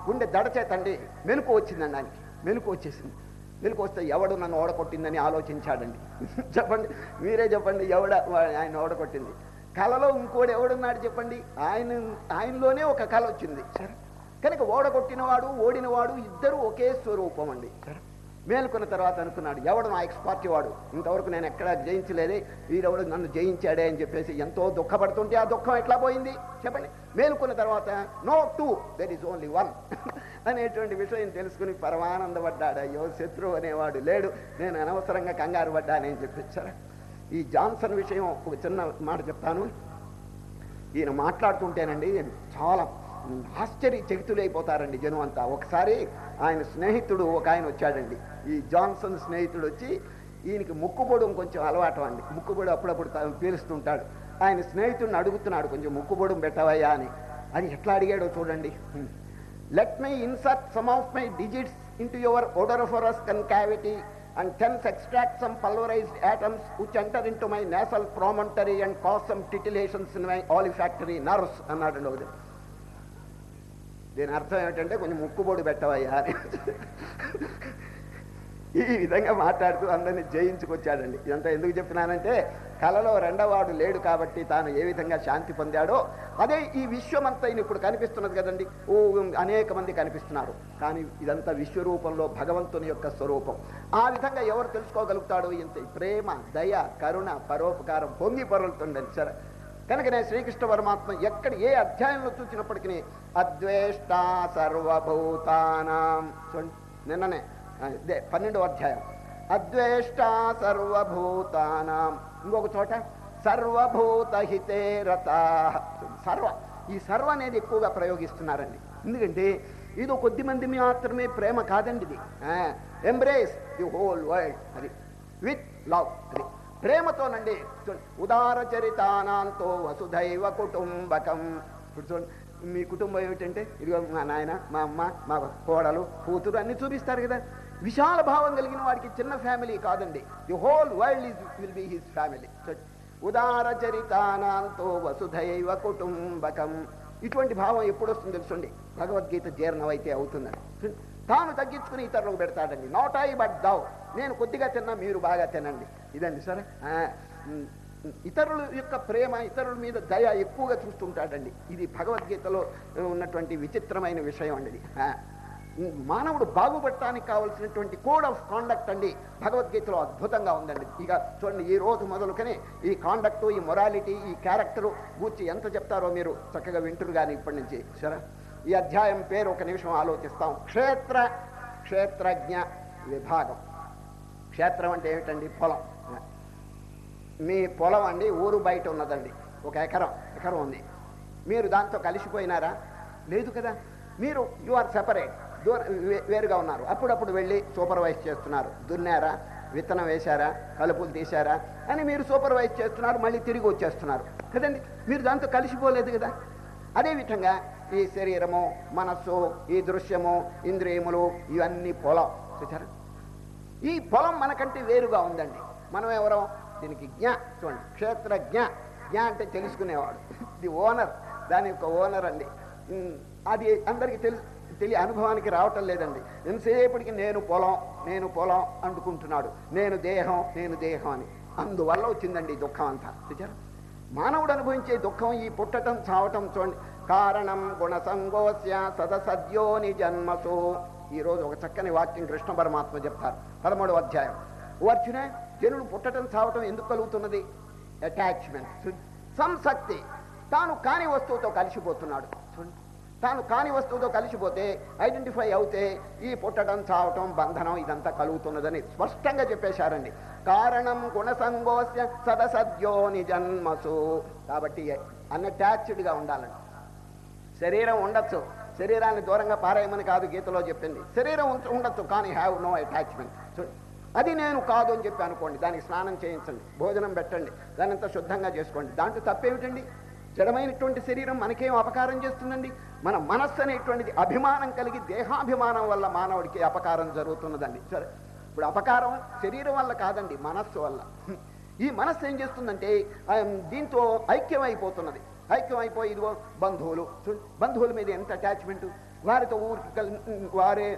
గుండె దడచేతండి మెలకు వచ్చిందండి ఆయనకి. మెలకు వస్తే ఎవడు నన్ను ఓడగొట్టిందని ఆలోచించాడండి. చెప్పండి, మీరే చెప్పండి, ఆయన ఓడగొట్టింది? కళలో ఇంకోటి ఎవడున్నాడు చెప్పండి? ఆయనలోనే ఒక కళ వచ్చింది. సరే, కనుక ఓడగొట్టినవాడు ఓడినవాడు ఇద్దరు ఒకే స్వరూపం అండి. సరే, మేలుకున్న తర్వాత అనుకున్నాడు, ఎవడు నా ఎక్స్ పార్టీ వాడు, ఇంతవరకు నేను ఎక్కడా జయించలేదే, వీరెవడు నన్ను జయించాడే అని చెప్పేసి ఎంతో దుఃఖపడుతుంటే ఆ దుఃఖం ఎట్లా పోయింది చెప్పండి? మేలుకున్న తర్వాత no two, there is only one అనేటువంటి విషయం తెలుసుకుని పరమానందపడ్డాడు. అయ్యో, శత్రువు అనేవాడు లేడు, నేను అనవసరంగా కంగారు పడ్డానని చెప్పేసారా. ఈ జాన్సన్ విషయం ఒక చిన్న మాట చెప్తాను. ఈయన మాట్లాడుతుంటేనండి చాలా ఆశ్చర్యచకితులైపోతారండి జనం అంతా. ఒకసారి ఆయన స్నేహితుడు ఒక ఆయన వచ్చాడండి. ఈ జాన్సన్ స్నేహితుడు వచ్చి, ఈయనకి ముక్కుబొడం కొంచెం అలవాటు అండి. ముక్కుబొడు అప్పుడప్పుడు పీలుస్తుంటాడు. ఆయన స్నేహితుడిని అడుగుతున్నాడు, కొంచెం ముక్కుబొడం పెట్టవయ్యా అని. అది ఎట్లా అడిగాడో చూడండి. Let me insert some of my digits into your odoriferous concavity and thence extract some pulverized atoms which enter into my nasal promontory and cause some titillations in my olfactory nerves అన్నాడు ఒకటి. దీని అర్థం ఏమిటంటే కొంచెం ముక్కుబొడి పెట్టవయ్యా అని ఈ విధంగా మాట్లాడుతూ అందరినీ జయించుకొచ్చాడండి. ఇదంతా ఎందుకు చెప్పినానంటే కళలో రెండవవాడు లేడు కాబట్టి తాను ఏ విధంగా శాంతి పొందాడో అదే ఈ విశ్వమంతా ఇప్పుడు కనిపిస్తున్నది కదండి. అనేక మంది కనిపిస్తున్నారు, కానీ ఇదంతా విశ్వరూపంలో భగవంతుని యొక్క స్వరూపం. ఆ విధంగా ఎవరు తెలుసుకోగలుగుతాడో ఇంత ప్రేమ, దయ, కరుణ, పరోపకారం పొంగి పొరలుతుండని సరే. కనుకనే శ్రీకృష్ణ పరమాత్మ ఎక్కడ ఏ అధ్యాయంలో చూసినప్పటికీ అద్వేష్ట సర్వభూతానాం, నిన్ననే 12వ అధ్యాయం అద్వేష్ట సర్వభూతానాం, ఇంకొక చోట సర్వభూతహితే రతాః. ఈ సర్వ అనేది ఎక్కువగా ప్రయోగిస్తున్నారండి. ఎందుకంటే ఇది కొద్ది మంది మాత్రమే ప్రేమ కాదండి. ఇది ఎంబ్రేస్ ది హోల్ వరల్డ్, అది విత్ లవ్, అది ప్రేమతోనండి. ఉదార చరితానాంతో వసుధైవ కుటుంబకం. ఇప్పుడు చూడండి, మీ కుటుంబం ఏమిటంటే ఇదిగో మా నాయన, మా అమ్మ, మా కోడలు, కూతురు అన్ని చూపిస్తారు కదా. విశాల భావం కలిగిన వాడికి చిన్న ఫ్యామిలీ కాదండి, the whole world will be his family. ఉదార చరితానాంతో వసుధైవ కుటుంబకం. ఇటువంటి భావం ఎప్పుడు వస్తుంది తెలుసండి, భగవద్గీత జీర్ణమైతే అవుతుందని. తాను తగ్గించుకుని ఇతరులకు పెడతాడండి. నాట్ ఐ బట్ దౌ, నేను కొద్దిగా తిన్నా మీరు బాగా తినండి, ఇదండి సరే. ఇతరుల యొక్క ప్రేమ, ఇతరుల మీద దయ ఎక్కువగా చూస్తుంటాడండి. ఇది భగవద్గీతలో ఉన్నటువంటి విచిత్రమైన విషయం అండి. ఇది మానవుడు బాగుపడటానికి కావాల్సినటువంటి కోడ్ ఆఫ్ కాండక్ట్ అండి భగవద్గీతలో అద్భుతంగా ఉందండి. ఇక చూడండి, ఈ రోజు మొదలుకనే ఈ కాండక్ట్, ఈ మొరాలిటీ, ఈ క్యారెక్టరు గూర్చి ఎంత చెప్తారో మీరు చక్కగా వింటురు కానీ ఇప్పటి నుంచి సరే. ఈ అధ్యాయం పేరు ఒక నిమిషం ఆలోచిస్తాం. క్షేత్రజ్ఞ విభాగం. క్షేత్రం అంటే ఏమిటండి? పొలం. మీ పొలం అండి ఊరు బయట ఉన్నదండి, ఒక ఎకరం ఉంది. మీరు దాంతో కలిసిపోయినారా? లేదు కదా. మీరు యు ఆర్ సెపరేట్, వేరుగా ఉన్నారు. అప్పుడప్పుడు వెళ్ళి సూపర్వైజ్ చేస్తున్నారు. దున్నారా, విత్తనం వేశారా, కలుపులు తీశారా అని మీరు సూపర్వైజ్ చేస్తున్నారు, మళ్ళీ తిరిగి వచ్చేస్తున్నారు కదండి. మీరు దాంతో కలిసిపోలేదు కదా. అదేవిధంగా ఈ శరీరము, మనస్సు, ఈ దృశ్యము, ఇంద్రియములు, ఇవన్నీ పొలం. చూసారా, ఈ పొలం మనకంటే వేరుగా ఉందండి. మనం ఎవరో దీనికి చూడండి, క్షేత్రజ్ఞ. అంటే తెలుసుకునేవాడు, ది ఓనర్, దాని యొక్క ఓనర్ అండి. అది అందరికీ అనుభవానికి రావటం లేదండి. ఎంతసేపటికి నేను పొలం అంటుకుంటున్నాడు, నేను దేహం అని. అందువల్ల వచ్చిందండి దుఃఖం అంతా. చూచారా, మానవుడు అనుభవించే దుఃఖం ఈ పుట్టటం, చావటం. చూడండి, కారణం గుణసంగోస్య సదసద్యోని జన్మసు. ఈరోజు ఒక చక్కని వాక్యం కృష్ణ పరమాత్మ చెప్తారు 13వ అధ్యాయం. అర్జున, జనుడు పుట్టటం, చావటం ఎందుకు కలుగుతున్నది? అటాచ్మెంట్, సంసక్తి. తాను కాని వస్తువుతో కలిసిపోతున్నాడు. తాను కాని వస్తువుతో కలిసిపోతే, ఐడెంటిఫై అవుతే ఈ పుట్టడం, చావటం, బంధనం ఇదంతా కలుగుతున్నదని స్పష్టంగా చెప్పేశారండి. కారణం గుణసంగోస్య సదసద్యోని జన్మసు. కాబట్టి అన్అటాచ్డ్గా ఉండాలండి. శరీరం ఉండొచ్చు, శరీరాన్ని దూరంగా పారేయమని కాదు గీతలో చెప్పింది. శరీరం ఉండొచ్చు, కానీ హ్యావ్ నో అటాచ్మెంట్. అది నేను కాదు అని చెప్పి అనుకోండి, దానికి స్నానం చేయించండి, భోజనం పెట్టండి, దాని అంతా శుద్ధంగా చేసుకోండి. దాంట్లో తప్పేమిటండి? జడమైనటువంటి శరీరం మనకేం అపకారం చేస్తుందండి? మన మనస్సు అనేటువంటిది అభిమానం కలిగి, దేహాభిమానం వల్ల మానవుడికి అపకారం జరుగుతున్నదండి. సరే, ఇప్పుడు అపకారం శరీరం వల్ల కాదండి, మనస్సు వల్ల. ఈ మనస్సు ఏం చేస్తుందంటే దీంతో ఐక్యమైపోతున్నది. ఐక్యమైపోయి ఇదిగో బంధువుల మీద ఎంత అటాచ్మెంట్, వారితో ఊరికి వారే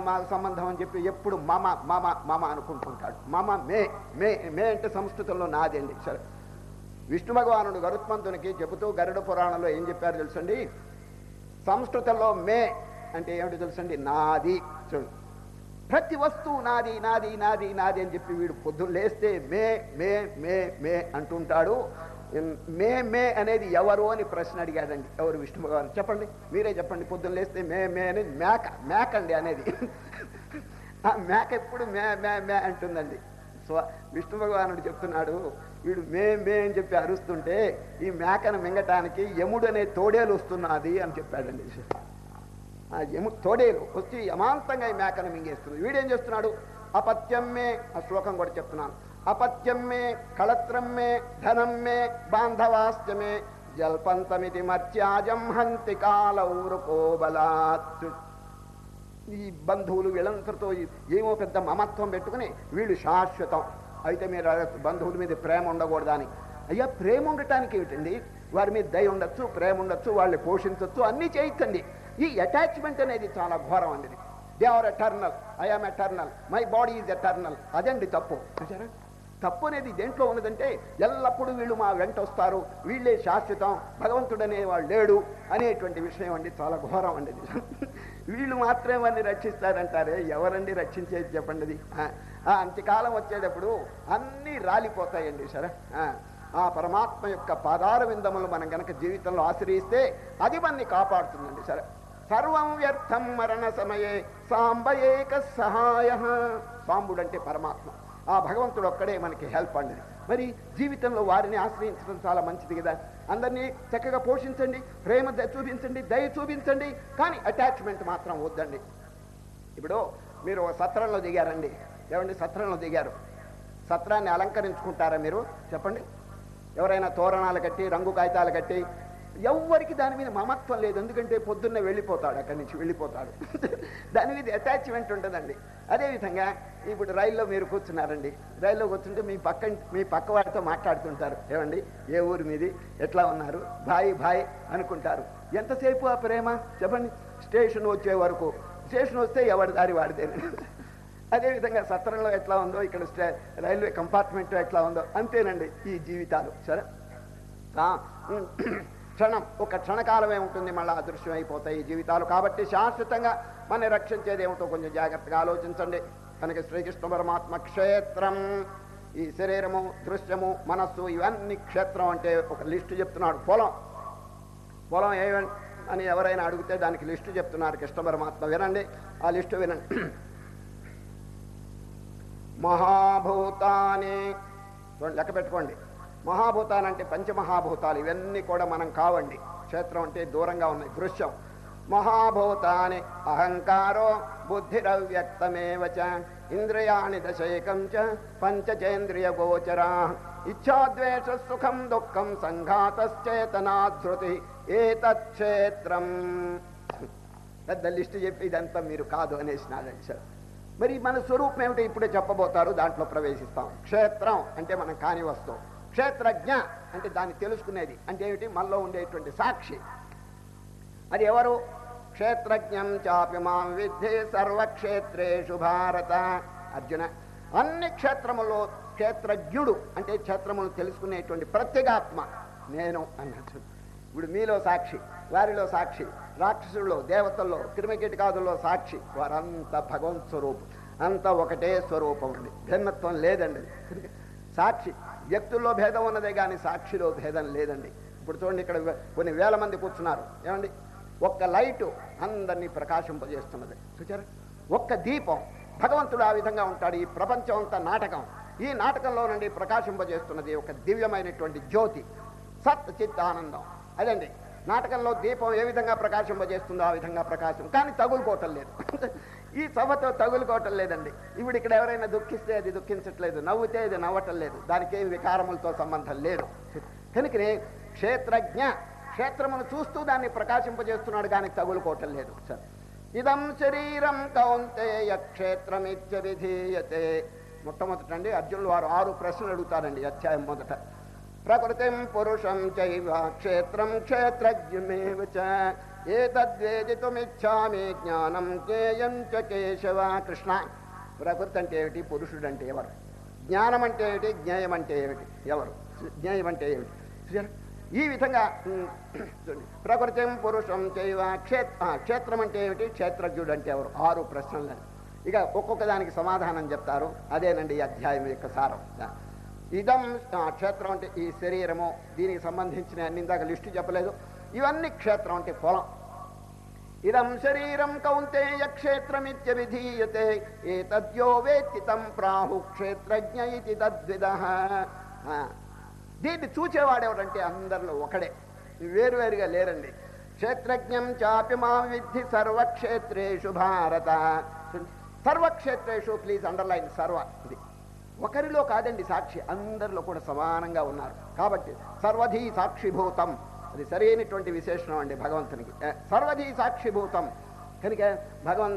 మా సంబంధం అని చెప్పి ఎప్పుడు మామ అనుకుంటుంటాడు. మే అంటే సంస్కృతంలో నాది అండి. సరే, విష్ణు భగవానుడు గరుత్మంతునికి చెబుతూ గరుడ పురాణంలో ఏం చెప్పారు తెలుసండి? సంస్కృతంలో మే అంటే ఏమిటి తెలుసండి? నాది. చూడు, ప్రతి వస్తువు నాది నాది నాది నాది అని చెప్పి వీడు పొద్దున్న లేస్తే మే అంటుంటాడు. మే అనేది ఎవరు అని ప్రశ్న అడిగాడండి. ఎవరు? విష్ణు భగవాన్. చెప్పండి, మీరే చెప్పండి. పొద్దున్న లేస్తే మే అనేది మేక అండి అనేది. ఆ మేక ఎప్పుడు మే అంటుందండి. సో విష్ణు భగవానుడు చెప్తున్నాడు, వీడు మే అని చెప్పి అరుస్తుంటే ఈ మేకను మింగటానికి యముడు అనే తోడేలు వస్తున్నది అని చెప్పాడండి. ఆ తోడేలు వచ్చి అమాంతంగా ఈ మేకను మింగేస్తుంది. వీడేం చేస్తున్నాడు? అపత్యం మే, ఆ శ్లోకం కూడా చెప్తున్నాను. అపత్యం మే, కళత్రం మే, ధనం మే, బాంధవాస్యమే, జల్పంతమితి మర్త్యాజం హంతి కాలౌరుకోబలాత్. ఈ బంధువులు వీళ్ళందరితో ఏమో పెద్ద మమత్వం పెట్టుకుని వీళ్ళు శాశ్వతం, అయితే మీరు బంధువుల మీద ప్రేమ ఉండకూడదని. అయ్యా, ప్రేమ ఉండటానికి ఏమిటండి? వారి మీద దయ ఉండొచ్చు, ప్రేమ ఉండొచ్చు, వాళ్ళు పోషించవచ్చు, అన్నీ చేయొచ్చండి. ఈ అటాచ్మెంట్ అనేది చాలా ఘోరం అండి. They are eternal, I am eternal, my body is eternal. అదండి తప్పు. చూసారా, తప్పు అనేది దేంట్లో ఉన్నదంటే ఎల్లప్పుడూ వీళ్ళు మా వెంట వస్తారు, వీళ్ళే శాశ్వతం, భగవంతుడనే వాళ్ళు లేడు అనేటువంటి విషయం అండి. చాలా ఘోరం అండి. వీళ్ళు మాత్రమే వాడిని రక్షిస్తారంటారే, ఎవరండి రక్షించేది చెప్పండి? అది అంత్యకాలం వచ్చేటప్పుడు అన్నీ రాలిపోతాయండి. సరే, ఆ పరమాత్మ యొక్క పాదార విందములు మనం గనక జీవితంలో ఆశ్రయిస్తే అది మనని కాపాడుతుందండి. సరే, సర్వం వ్యర్థం మరణ సమయే సాంబ ఏక సహాయ. సాంబుడు అంటే పరమాత్మ, ఆ భగవంతుడు ఒక్కడే మనకి హెల్ప్ అండి. మరి జీవితంలో వారిని ఆశ్రయించడం చాలా మంచిది కదా. అందరినీ చక్కగా పోషించండి, ప్రేమ చూపించండి, దయ చూపించండి, కానీ అటాచ్మెంట్ మాత్రం వద్దండి. ఇప్పుడు మీరు సత్రంలో దిగారండి, ఏమండి సత్రంలో దిగారు, సత్రాన్ని అలంకరించుకుంటారా మీరు చెప్పండి? ఎవరైనా తోరణాలు కట్టి, రంగు కాగితాలు కట్టి, ఎవ్వరికి దాని మీద మమత్వం లేదు. ఎందుకంటే పొద్దున్నే వెళ్ళిపోతాడు, అక్కడి నుంచి వెళ్ళిపోతాడు, దాని మీద అటాచ్మెంట్ ఉంటుందండి. అదేవిధంగా ఇప్పుడు రైల్లో మీరు కూర్చున్నారండి, రైల్లో కూర్చుంటే మీ పక్క వాడితో మాట్లాడుతుంటారు, ఏమండి ఏ ఊరి మీది, ఎట్లా ఉన్నారు, భాయ్ భాయ్ అనుకుంటారు. ఎంతసేపు ఆ ప్రేమ చెప్పండి? స్టేషన్ వచ్చే వరకు. స్టేషన్ వస్తే ఎవరి దారి వాడితేనే. అదేవిధంగా సత్రంలో ఎట్లా ఉందో, ఇక్కడ రైల్వే కంపార్ట్మెంట్ ఎట్లా ఉందో అంతేనండి ఈ జీవితాలు. సరే, క్షణం, ఒక క్షణకాలమే ఉంటుంది, మళ్ళీ అదృశ్యం అయిపోతాయి ఈ జీవితాలు. కాబట్టి శాశ్వతంగా మన రక్షించేది ఏమిటో కొంచెం జాగ్రత్తగా ఆలోచించండి. కనుక శ్రీకృష్ణ పరమాత్మ క్షేత్రం, ఈ శరీరము, దృశ్యము, మనస్సు, ఇవన్నీ క్షేత్రం అంటే ఒక లిస్టు చెప్తున్నాడు. పొలం ఏమని అని ఎవరైనా అడిగితే దానికి లిస్టు చెప్తున్నారు కృష్ణ పరమాత్మ. వినండి, ఆ లిస్టు వినండి. మహాభూతాని, లెక్క పెట్టుకోండి. మహాభూతాలు అంటే పంచమహాభూతాలు, ఇవన్నీ కూడా మనం కావండి. క్షేత్రం అంటే దూరంగా ఉన్నాయి. దృశ్యం, మహాభూతాని అహంకారో బుద్ధిరవ్యక్తమేవ చ ఇంద్రియాణి దశైకం చ పంచచేంద్రియ గోచరా ఇచ్ఛాద్వేష సుఖం దుఃఖం సంఘాతశ్చేతనాధృతి ఏతత్క్షేత్రం. పెద్ద లిస్టు చెప్పి ఇదంతా మీరు కాదు అనేసినాడండి సార్. మరి మన స్వరూపం ఏమిటో ఇప్పుడే చెప్పబోతారు, దాంట్లో ప్రవేశిస్తాం. క్షేత్రం అంటే మనం కాని వస్తువు. క్షేత్రజ్ఞ అంటే దాన్ని తెలుసుకునేది అంటే ఏమిటి? మనలో ఉండేటువంటి సాక్షి. అది ఎవరు? క్షేత్రజ్ఞం చాపి మాం విద్ధి సర్వక్షేత్రేషు భారత. అర్జున, అన్ని క్షేత్రములో క్షేత్రజ్ఞుడు అంటే క్షేత్రములు తెలుసుకునేటువంటి ప్రత్యేగాత్మ నేను అన్నట్టు. ఇప్పుడు మీలో సాక్షి, వారిలో సాక్షి, రాక్షసుల్లో, దేవతల్లో, క్రిమికీటకాదుల్లో సాక్షి, వారంతా భగవంత్ స్వరూపం, అంతా ఒకటే స్వరూపం అండి, భిన్నత్వం లేదండి. సాక్షి, వ్యక్తుల్లో భేదం ఉన్నదే కానీ సాక్షిలో భేదం లేదండి. ఇప్పుడు చూడండి, ఇక్కడ కొన్ని వేల మంది కూర్చున్నారు, ఏమండి? ఒక్క లైటు అందరినీ ప్రకాశింపజేస్తున్నది, చూచారా? ఒక్క దీపం, భగవంతుడు ఆ విధంగా ఉంటాడు. ఈ ప్రపంచం అంతా నాటకం, ఈ నాటకంలో నుండి ప్రకాశింపజేస్తున్నది ఒక దివ్యమైనటువంటి జ్యోతి, సత్ చిత్ ఆనందం. అదండి నాటకంలో దీపం ఏ విధంగా ప్రకాశింపజేస్తుందో ఆ విధంగా ప్రకాశం, కానీ తగులుకోవటం లేదు. ఈ సభతో తగులుకోవటం లేదండి. ఇప్పుడు ఇక్కడ ఎవరైనా దుఃఖిస్తే అది దుఃఖించట్లేదు, నవ్వుతే అది నవ్వటం లేదు, దానికి ఏం వికారములతో సంబంధం లేదు. కనుకనే క్షేత్రజ్ఞ, క్షేత్రమును చూస్తూ దాన్ని ప్రకాశింపజేస్తున్నాడు, కానీ తగులుకోవటం లేదు. ఇదం శరీరం కౌంతేయ క్షేత్రమిత్య విధీయతే. మొట్టమొదటండి అర్జునులు వారు 6 ప్రశ్నలు అడుగుతారండి అధ్యాయం మొదట. ప్రకృతిం పురుషం చైవ క్షేత్రం క్షేత్రజ్ఞమేవ చ ఏతద్వేదితుమిచ్ఛామి జ్ఞానం జ్ఞేయం చ కేశవ. కృష్ణ, ప్రకృతి అంటే ఏమిటి? పురుషుడు అంటే ఎవరు? జ్ఞానం అంటే ఏమిటి? జ్ఞేయం అంటే ఏమిటి? ఎవరు? జ్ఞేయం అంటే ఏమిటి? ఈ విధంగా ప్రకృతిం పురుషం చైవ క్షేత్రం అంటే ఏమిటి? క్షేత్రజ్ఞుడు అంటే ఎవరు? 6 ప్రశ్నలు. ఇక ఒక్కొక్క దానికి సమాధానం చెప్తారు. అదేనండి ఈ అధ్యాయం యొక్క సారం. ఇదం క్షేత్రం అంటే ఈ శరీరము, దీనికి సంబంధించిన అన్ని ఇందాక లిస్టు చెప్పలేదు, ఇవన్నీ క్షేత్రం అంటే పొలం. ఇదం శరీరం కౌంతేయ క్షేత్రమిత్య విధీయతే ఏతద్యో వేత్తి తం ప్రాహు క్షేత్రజ్ఞ ఇతి తద్విదః. దీన్ని చూచేవాడెవరంటే అందరిలో ఒకడే, వేరువేరుగా లేరండి. క్షేత్రజ్ఞం చాపి మా విద్ధి సర్వక్షేత్రేషు భారత. సర్వక్షేత్రేషు, ప్లీజ్ అండర్లైన్ సర్వ. ఇది ఒకరిలో కాదండి సాక్షి, అందరిలో కూడా సమానంగా ఉన్నారు. కాబట్టి సర్వధీ సాక్షిభూతం, అది సరైనటువంటి విశేషణం అండి భగవంతునికి. సర్వధీ సాక్షిభూతం, కనుక భగవన్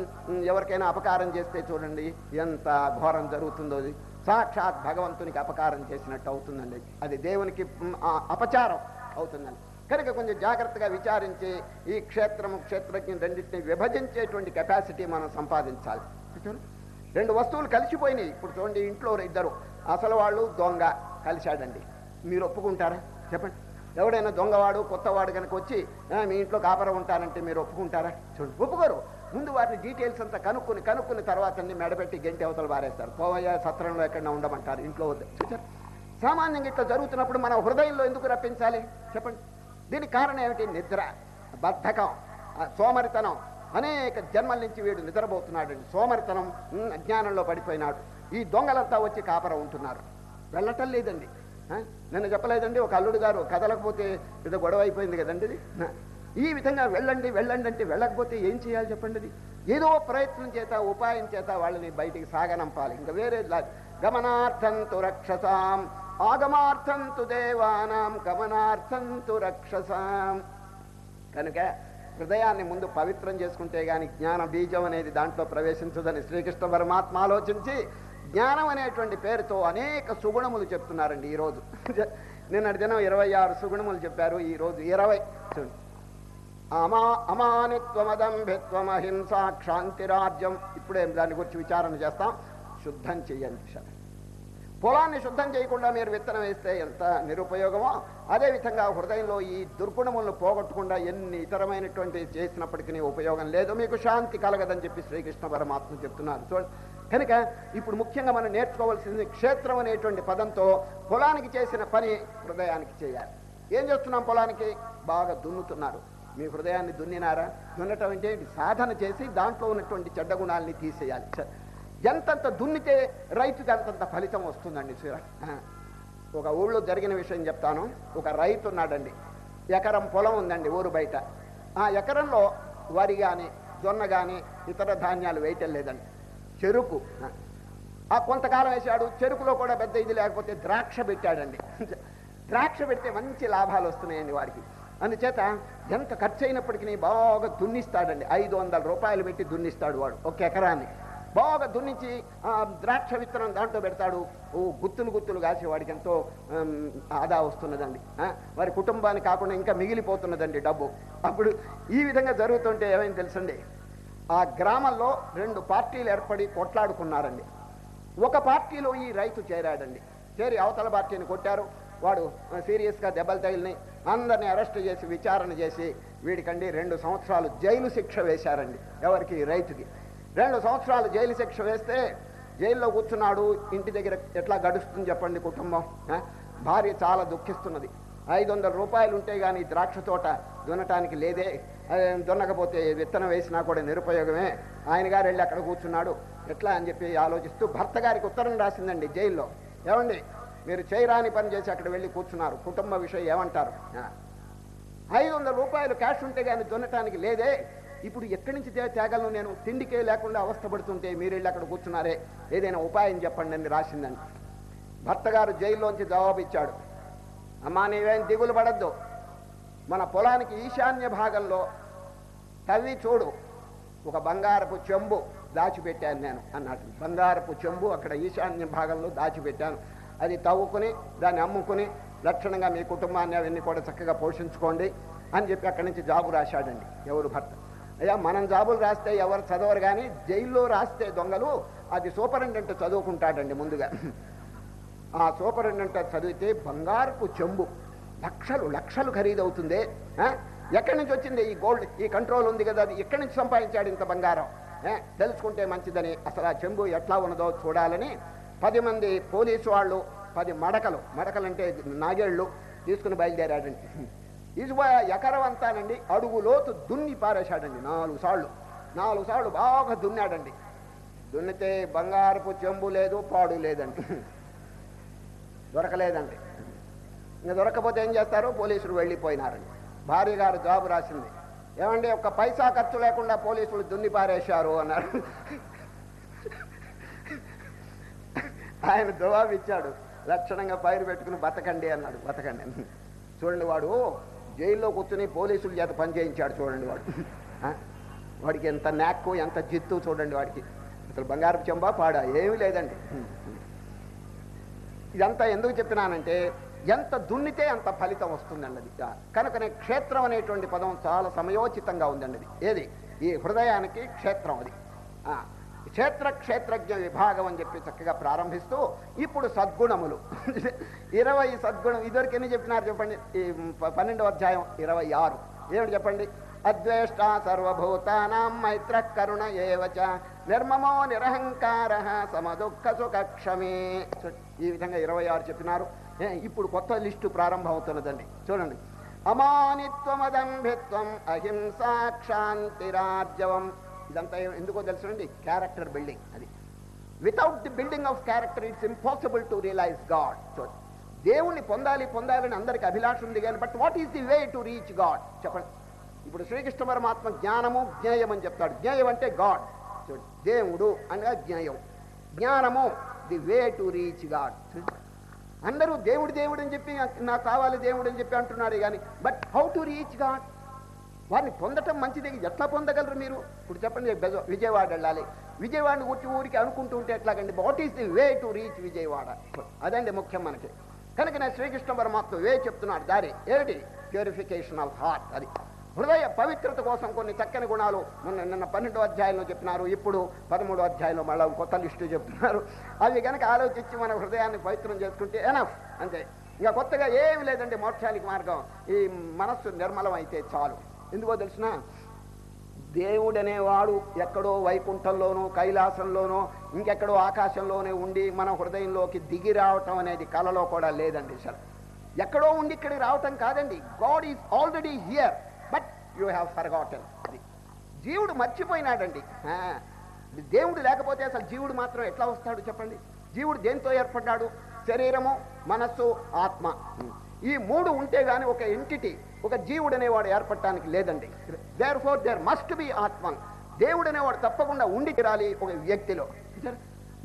ఎవరికైనా అపకారం చేస్తే చూడండి ఎంత ఘోరం జరుగుతుందో. అది సాక్షాత్ భగవంతునికి అపకారం చేసినట్టు అవుతుందండి, అది దేవునికి అపచారం అవుతుందండి. కనుక కొంచెం జాగ్రత్తగా విచారించి ఈ క్షేత్రజ్ఞం రెండింటిని విభజించేటువంటి కెపాసిటీ మనం సంపాదించాలి. రెండు వస్తువులు కలిసిపోయినాయి. ఇప్పుడు చూడండి, ఇంట్లో ఇద్దరు అసలు వాళ్ళు దొంగ కలిశాడండి, మీరు ఒప్పుకుంటారా చెప్పండి? ఎవడైనా దొంగవాడు కొత్తవాడు కనుక వచ్చి మీ ఇంట్లో కాపరం ఉంటానంటే మీరు ఒప్పుకుంటారా? చూడండి, ఒప్పుకోరు. ముందు వాటిని డీటెయిల్స్ అంతా కనుక్కుని తర్వాత అన్ని మెడపెట్టి గంటి అవతలు వారేస్తారు. పోవయ్య సత్రంలో ఎక్కడన్నా ఉండమంటారు, ఇంట్లో వద్దు. చూసారు, సామాన్యంగా ఇట్లా జరుగుతున్నప్పుడు మన హృదయంలో ఎందుకు రప్పించాలి చెప్పండి? దీనికి కారణం ఏమిటి? నిద్ర, బద్ధకం, సోమరితనం. అనేక జన్మల నుంచి వీడు నిద్రపోతున్నాడు, సోమరితనం, అజ్ఞానంలో పడిపోయినాడు. ఈ దొంగలంతా వచ్చి కాపరం ఉంటున్నారు, వెళ్ళటం లేదండి. నిన్న చెప్పలేదండి, ఒక అల్లుడు గారు కదలకపోతే ఏదో గొడవ అయిపోయింది కదండి. ఇది ఈ విధంగా వెళ్ళండి అంటే వెళ్ళకపోతే ఏం చేయాలి చెప్పండి? అది ఏదో ప్రయత్నం చేత ఉపాయం చేత వాళ్ళని బయటికి సాగనంపాలి. ఇంకా వేరే గమనార్థంతు రక్షసాం ఆగమార్థంతు దేవానాం గమనార్థంతు రక్షసాం. కనుక హృదయాన్ని ముందు పవిత్రం చేసుకుంటే గాని జ్ఞాన బీజం అనేది దాంట్లో ప్రవేశించదని శ్రీకృష్ణ పరమాత్మ ఆలోచించి జ్ఞానం అనేటువంటి పేరుతో అనేక సుగుణములు చెప్తున్నారండి. ఈరోజు నిన్నటి దినం 26 సుగుణములు చెప్పారు, ఈరోజు 20. అమానిత్వమదంభిత్వం అహింసా క్షాంతిరాజ్యం. ఇప్పుడే దాని గురించి విచారణ చేస్తాం. శుద్ధం చెయ్యండి. పొలాన్ని శుద్ధం చేయకుండా మీరు విత్తనం వేస్తే ఎంత నిరుపయోగమో, అదేవిధంగా హృదయంలో ఈ దుర్గుణములను పోగొట్టకుండా ఎన్ని ఇతరమైనటువంటి చేసినప్పటికీ ఉపయోగం లేదు, మీకు శాంతి కలగదని చెప్పి శ్రీకృష్ణ పరమాత్మ చెప్తున్నారు. చూడండి, కనుక ఇప్పుడు ముఖ్యంగా మనం నేర్చుకోవాల్సింది క్షేత్రం అనేటువంటి పదంతో పొలానికి చేసిన పని హృదయానికి చేయాలి. ఏం చేస్తున్నాం? పొలానికి బాగా దున్నుతున్నారు. మీ హృదయాన్ని దున్నినారా? దున్నటం అంటే సాధన చేసి దాంట్లో ఉన్నటువంటి చెడ్డ గుణాలని తీసేయాలి. ఎంతంత దున్నితే రైతుకి అంతంత ఫలితం వస్తుందండి. ఒక ఊళ్ళో జరిగిన విషయం చెప్తాను. ఒక రైతు ఉన్నాడండి, ఎకరం పొలం ఉందండి ఊరు బయట. ఆ ఎకరంలో వరి కానీ జొన్న కానీ ఇతర ధాన్యాలు వేయటం లేదండి, చెరుకు. ఆ కొంతకాలం వేసాడు, చెరుకులో కూడా పెద్ద ఇది లేకపోతే ద్రాక్ష పెట్టాడండి. ద్రాక్ష పెడితే మంచి లాభాలు వస్తున్నాయండి వాడికి. అందుచేత ఎంత ఖర్చు అయినప్పటికీ బాగా దున్నిస్తాడండి. 500 రూపాయలు పెట్టి దున్నిస్తాడు వాడు ఒక ఎకరాన్ని. బాగా దున్నించి ద్రాక్ష విత్తనం దాంట్లో పెడతాడు. గుత్తులు కాసి వాడికి ఎంతో ఆదా వస్తున్నదండి. వారి కుటుంబానికి కాకుండా ఇంకా మిగిలిపోతున్నదండి డబ్బు. అప్పుడు ఈ విధంగా జరుగుతుంటే ఏమైంది తెలుసండి, ఆ గ్రామంలో 2 పార్టీలు ఏర్పడి కొట్లాడుకున్నారండి. ఒక పార్టీలో ఈ రైతు చేరాడండి. చేరి అవతల పార్టీని కొట్టారు. వాడు సీరియస్గా దెబ్బలు తగిలిని అందరినీ అరెస్ట్ చేసి విచారణ చేసి వీడికండి 2 సంవత్సరాలు జైలు శిక్ష వేశారండి. ఎవరికి? రైతుకి. 2 సంవత్సరాలు జైలు శిక్ష వేస్తే జైల్లో కూర్చున్నాడు. ఇంటి దగ్గర ఎట్లా గడుస్తుంది చెప్పండి కుటుంబం? భార్య చాలా దుఃఖిస్తున్నది. 500 రూపాయలు ఉంటే కానీ ద్రాక్ష తోట దున్నటానికి లేదే, దున్నకపోతే విత్తనం వేసినా కూడా నిరుపయోగమే. ఆయన గారు వెళ్ళి అక్కడ కూర్చున్నాడు. ఎట్లా అని చెప్పి ఆలోచిస్తూ భర్త గారికి ఉత్తరం రాసిందండి జైల్లో. ఏమండి, మీరు చేయరాని పని చేసి అక్కడ వెళ్ళి కూర్చున్నారు, కుటుంబ విషయం ఏమంటారు? 500 రూపాయలు క్యాష్ ఉంటే కానీ దున్నటానికి లేదే, ఇప్పుడు ఎక్కడి నుంచి తేగలను నేను? తిండికే లేకుండా అవస్థపడుతుంటే మీరు వెళ్ళి అక్కడ కూర్చున్నారే, ఏదైనా ఉపాయం చెప్పండి అని రాసిందండి. భర్త గారు జైల్లోంచి జవాబు ఇచ్చాడు, అమ్మా నీవేం దిగులు పడద్దు, మన పొలానికి ఈశాన్య భాగంలో తవ్వి చూడు, ఒక బంగారపు చెంబు దాచిపెట్టాను నేను అన్నాడు. బంగారపు చెంబు అక్కడ ఈశాన్య భాగంలో దాచిపెట్టాను, అది తవ్వుకుని దాన్ని అమ్ముకుని లక్షణంగా మీ కుటుంబాన్ని అవన్నీ కూడా చక్కగా పోషించుకోండి అని చెప్పి అక్కడి నుంచి జాబు రాశాడండి. ఎవరు? భర్త. అయ్యా, మనం జాబులు రాస్తే ఎవరు చదవరు, కానీ జైల్లో రాస్తే దొంగలు అది సూపరింటెండెంట్ చదువుకుంటాడండి ముందుగా. ఆ సూపరింటెండెంట్ చదివితే బంగారపు చెంబు లక్షలు ఖరీదవుతుంది. ఎక్కడి నుంచి వచ్చింది ఈ గోల్డ్? ఈ కంట్రోల్ ఉంది కదా, అది ఎక్కడి నుంచి సంపాదించాడు ఇంత బంగారం? తెలుసుకుంటే మంచిదని అసలు ఆ చెంబు ఎట్లా ఉన్నదో చూడాలని 10 మంది పోలీసు వాళ్ళు 10 మడకలంటే నాగేళ్లు తీసుకుని బయలుదేరాడండి. ఎకరం అంతానండి అడుగు లోతు దున్ని పారేశాడండి. 4 సార్లు బాగా దున్నాడండి. దున్నితే బంగారపు చెంబు లేదు, పాడు లేదండి, దొరకలేదండి. ఇంకా దొరకపోతే ఏం చేస్తారు? పోలీసులు వెళ్ళిపోయినారండి. భార్య గారు జాబు రాసింది, ఏమండి ఒక్క పైసా ఖర్చు లేకుండా పోలీసులు దున్ని పారేశారు అన్నారు. ఆయన జవాబు ఇచ్చాడు, లక్షణంగా పైరు పెట్టుకుని బతకండి అన్నాడు. బతకండి. చూడండి, వాడు జైల్లో కూర్చుని పోలీసుల చేత పని చేయించాడు. చూడండి వాడు వాడికి ఎంత నాక్కు ఎంత జిత్తు చూడండి, వాడికి అసలు బంగారు చెంబా పాడా ఏమీ లేదండి. ఇదంతా ఎందుకు చెప్పినానంటే ఎంత దున్నితే అంత ఫలితం వస్తుందండి. అది కనుకనే క్షేత్రం అనేటువంటి పదం చాలా సమయోచితంగా ఉందండి. అది ఏది ఈ హృదయానికి క్షేత్రం. అది క్షేత్రజ్ఞ విభాగం అని చెప్పి చక్కగా ప్రారంభిస్తూ ఇప్పుడు సద్గుణములు 20 సద్గుణం. ఇదివరకు ఎన్ని చెప్పినారు చెప్పండి? ఈ 12వ అధ్యాయం 26 ఏమిటి చెప్పండి? అద్వేష్ట సర్వభూతానాం మైత్ర కరుణ ఏవచ నిర్మమో నిరహంకార సమదుఃఖ సుఖక్షమే. ఈ విధంగా 26 చెప్పినారు. ఇప్పుడు కొత్త లిస్టు ప్రారంభం అవుతున్నదండి. చూడండి. అమానిత్వమదంభిత్వం అహింసా క్షాంతిరార్జవం. ఇదంతా ఎందుకో తెలుసునండి, క్యారెక్టర్ బిల్డింగ్. అది without the building of character it's impossible to realise God. దేవుణ్ణి పొందాలని అందరికి అభిలాష ఉంది కానీ but what is the way to reach God చెప్పండి. ఇప్పుడు శ్రీకృష్ణ పరమాత్మ జ్ఞానము జ్ఞేయం అని చెప్తాడు. జ్ఞేయం అంటే గాడ్, దేవుడు అనగా జ్ఞేయం. జ్ఞానము the way to reach God. అందరూ దేవుడు దేవుడు అని చెప్పి నాకు కావాలి దేవుడు అని చెప్పి అంటున్నారు కానీ but how to reach God? వారిని పొందటం మంచిది. ఎట్లా పొందగలరు మీరు? ఇప్పుడు చెప్పండి, విజయవాడ వెళ్ళాలి. విజయవాడని ఊరికి అనుకుంటూ ఉంటే ఎట్లాగండి? What is the way to reach Vijayawada? అదండి ముఖ్యం మనకి. కనుక నేను శ్రీకృష్ణ పరమాత్మ వే చెప్తున్నాడు. దారి ఏమిటి? Purification of heart. అది హృదయ పవిత్రత కోసం కొన్ని చక్కని గుణాలు నిన్న 12వ అధ్యాయంలో చెప్పినారు. ఇప్పుడు 13వ అధ్యాయంలో మళ్ళీ కొత్త లిస్టు చెప్తున్నారు. అవి కనుక ఆలోచించి మన హృదయాన్ని పవిత్రం చేసుకుంటే ఎనఫ్, అంతే. ఇంకా కొత్తగా ఏమి లేదండి మోక్షానికి మార్గం. ఈ మనస్సు నిర్మలం అయితే చాలు. ఎందుకో తెలిసిన, దేవుడు అనేవాడు ఎక్కడో వైకుంఠంలోనో కైలాసంలోనో ఇంకెక్కడో ఆకాశంలోనే ఉండి మన హృదయంలోకి దిగి రావటం అనేది కలలో కూడా లేదండి. సార్ ఎక్కడో ఉండి ఇక్కడికి రావటం కాదండి. God is already here but you have forgotten. అది జీవుడు మర్చిపోయినాడండి. దేవుడు లేకపోతే అసలు జీవుడు మాత్రం ఎట్లా వస్తాడు చెప్పండి? జీవుడు దేంతో ఏర్పడ్డాడు? శరీరము, మనస్సు, ఆత్మ. ఈ మూడు ఉంటే గాని ఒక ఎంటిటీ, ఒక జీవుడు అనేవాడు ఏర్పడటానికి లేదండి. Therefore there must be ఆత్మ. దేవుడు అనేవాడు తప్పకుండా ఉండి తీరాలి ఒక వ్యక్తిలో.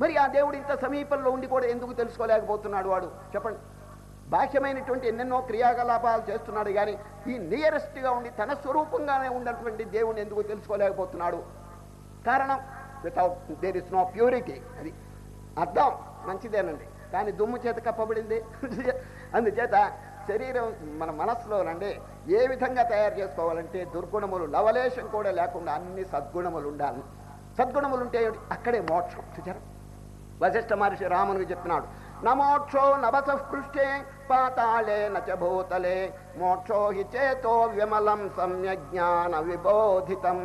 మరి ఆ దేవుడు ఇంత సమీపంలో ఉండి కూడా ఎందుకు తెలుసుకోలేకపోతున్నాడు వాడు చెప్పండి? బాహ్యమైనటువంటి ఎన్నెన్నో క్రియాకలాపాలు చేస్తున్నాడు కానీ ఈ నియరెస్ట్గా ఉండి తన స్వరూపంగానే ఉన్నటువంటి దేవుడిని ఎందుకు తెలుసుకోలేకపోతున్నాడు? కారణం without there is no purity. అది అర్థం మంచిదేనండి కానీ దుమ్ము చేత కప్పబడింది. అందుచేత శరీరం మన మనస్సులోనండి ఏ విధంగా తయారు చేసుకోవాలంటే దుర్గుణములు లవలేశం కూడా లేకుండా అన్ని సద్గుణములు ఉండాలి. సద్గుణములు ఉంటే అక్కడే మోక్షం. చూచారు? వశిష్ఠ మహర్షి రామునికి చెప్పినాడు, నమోక్షో నభసః పృష్ఠే పాతాళే నచ భూతలే మోక్షో హి చేతో విమలం సమ్యజ్ఞాన విబోధితం.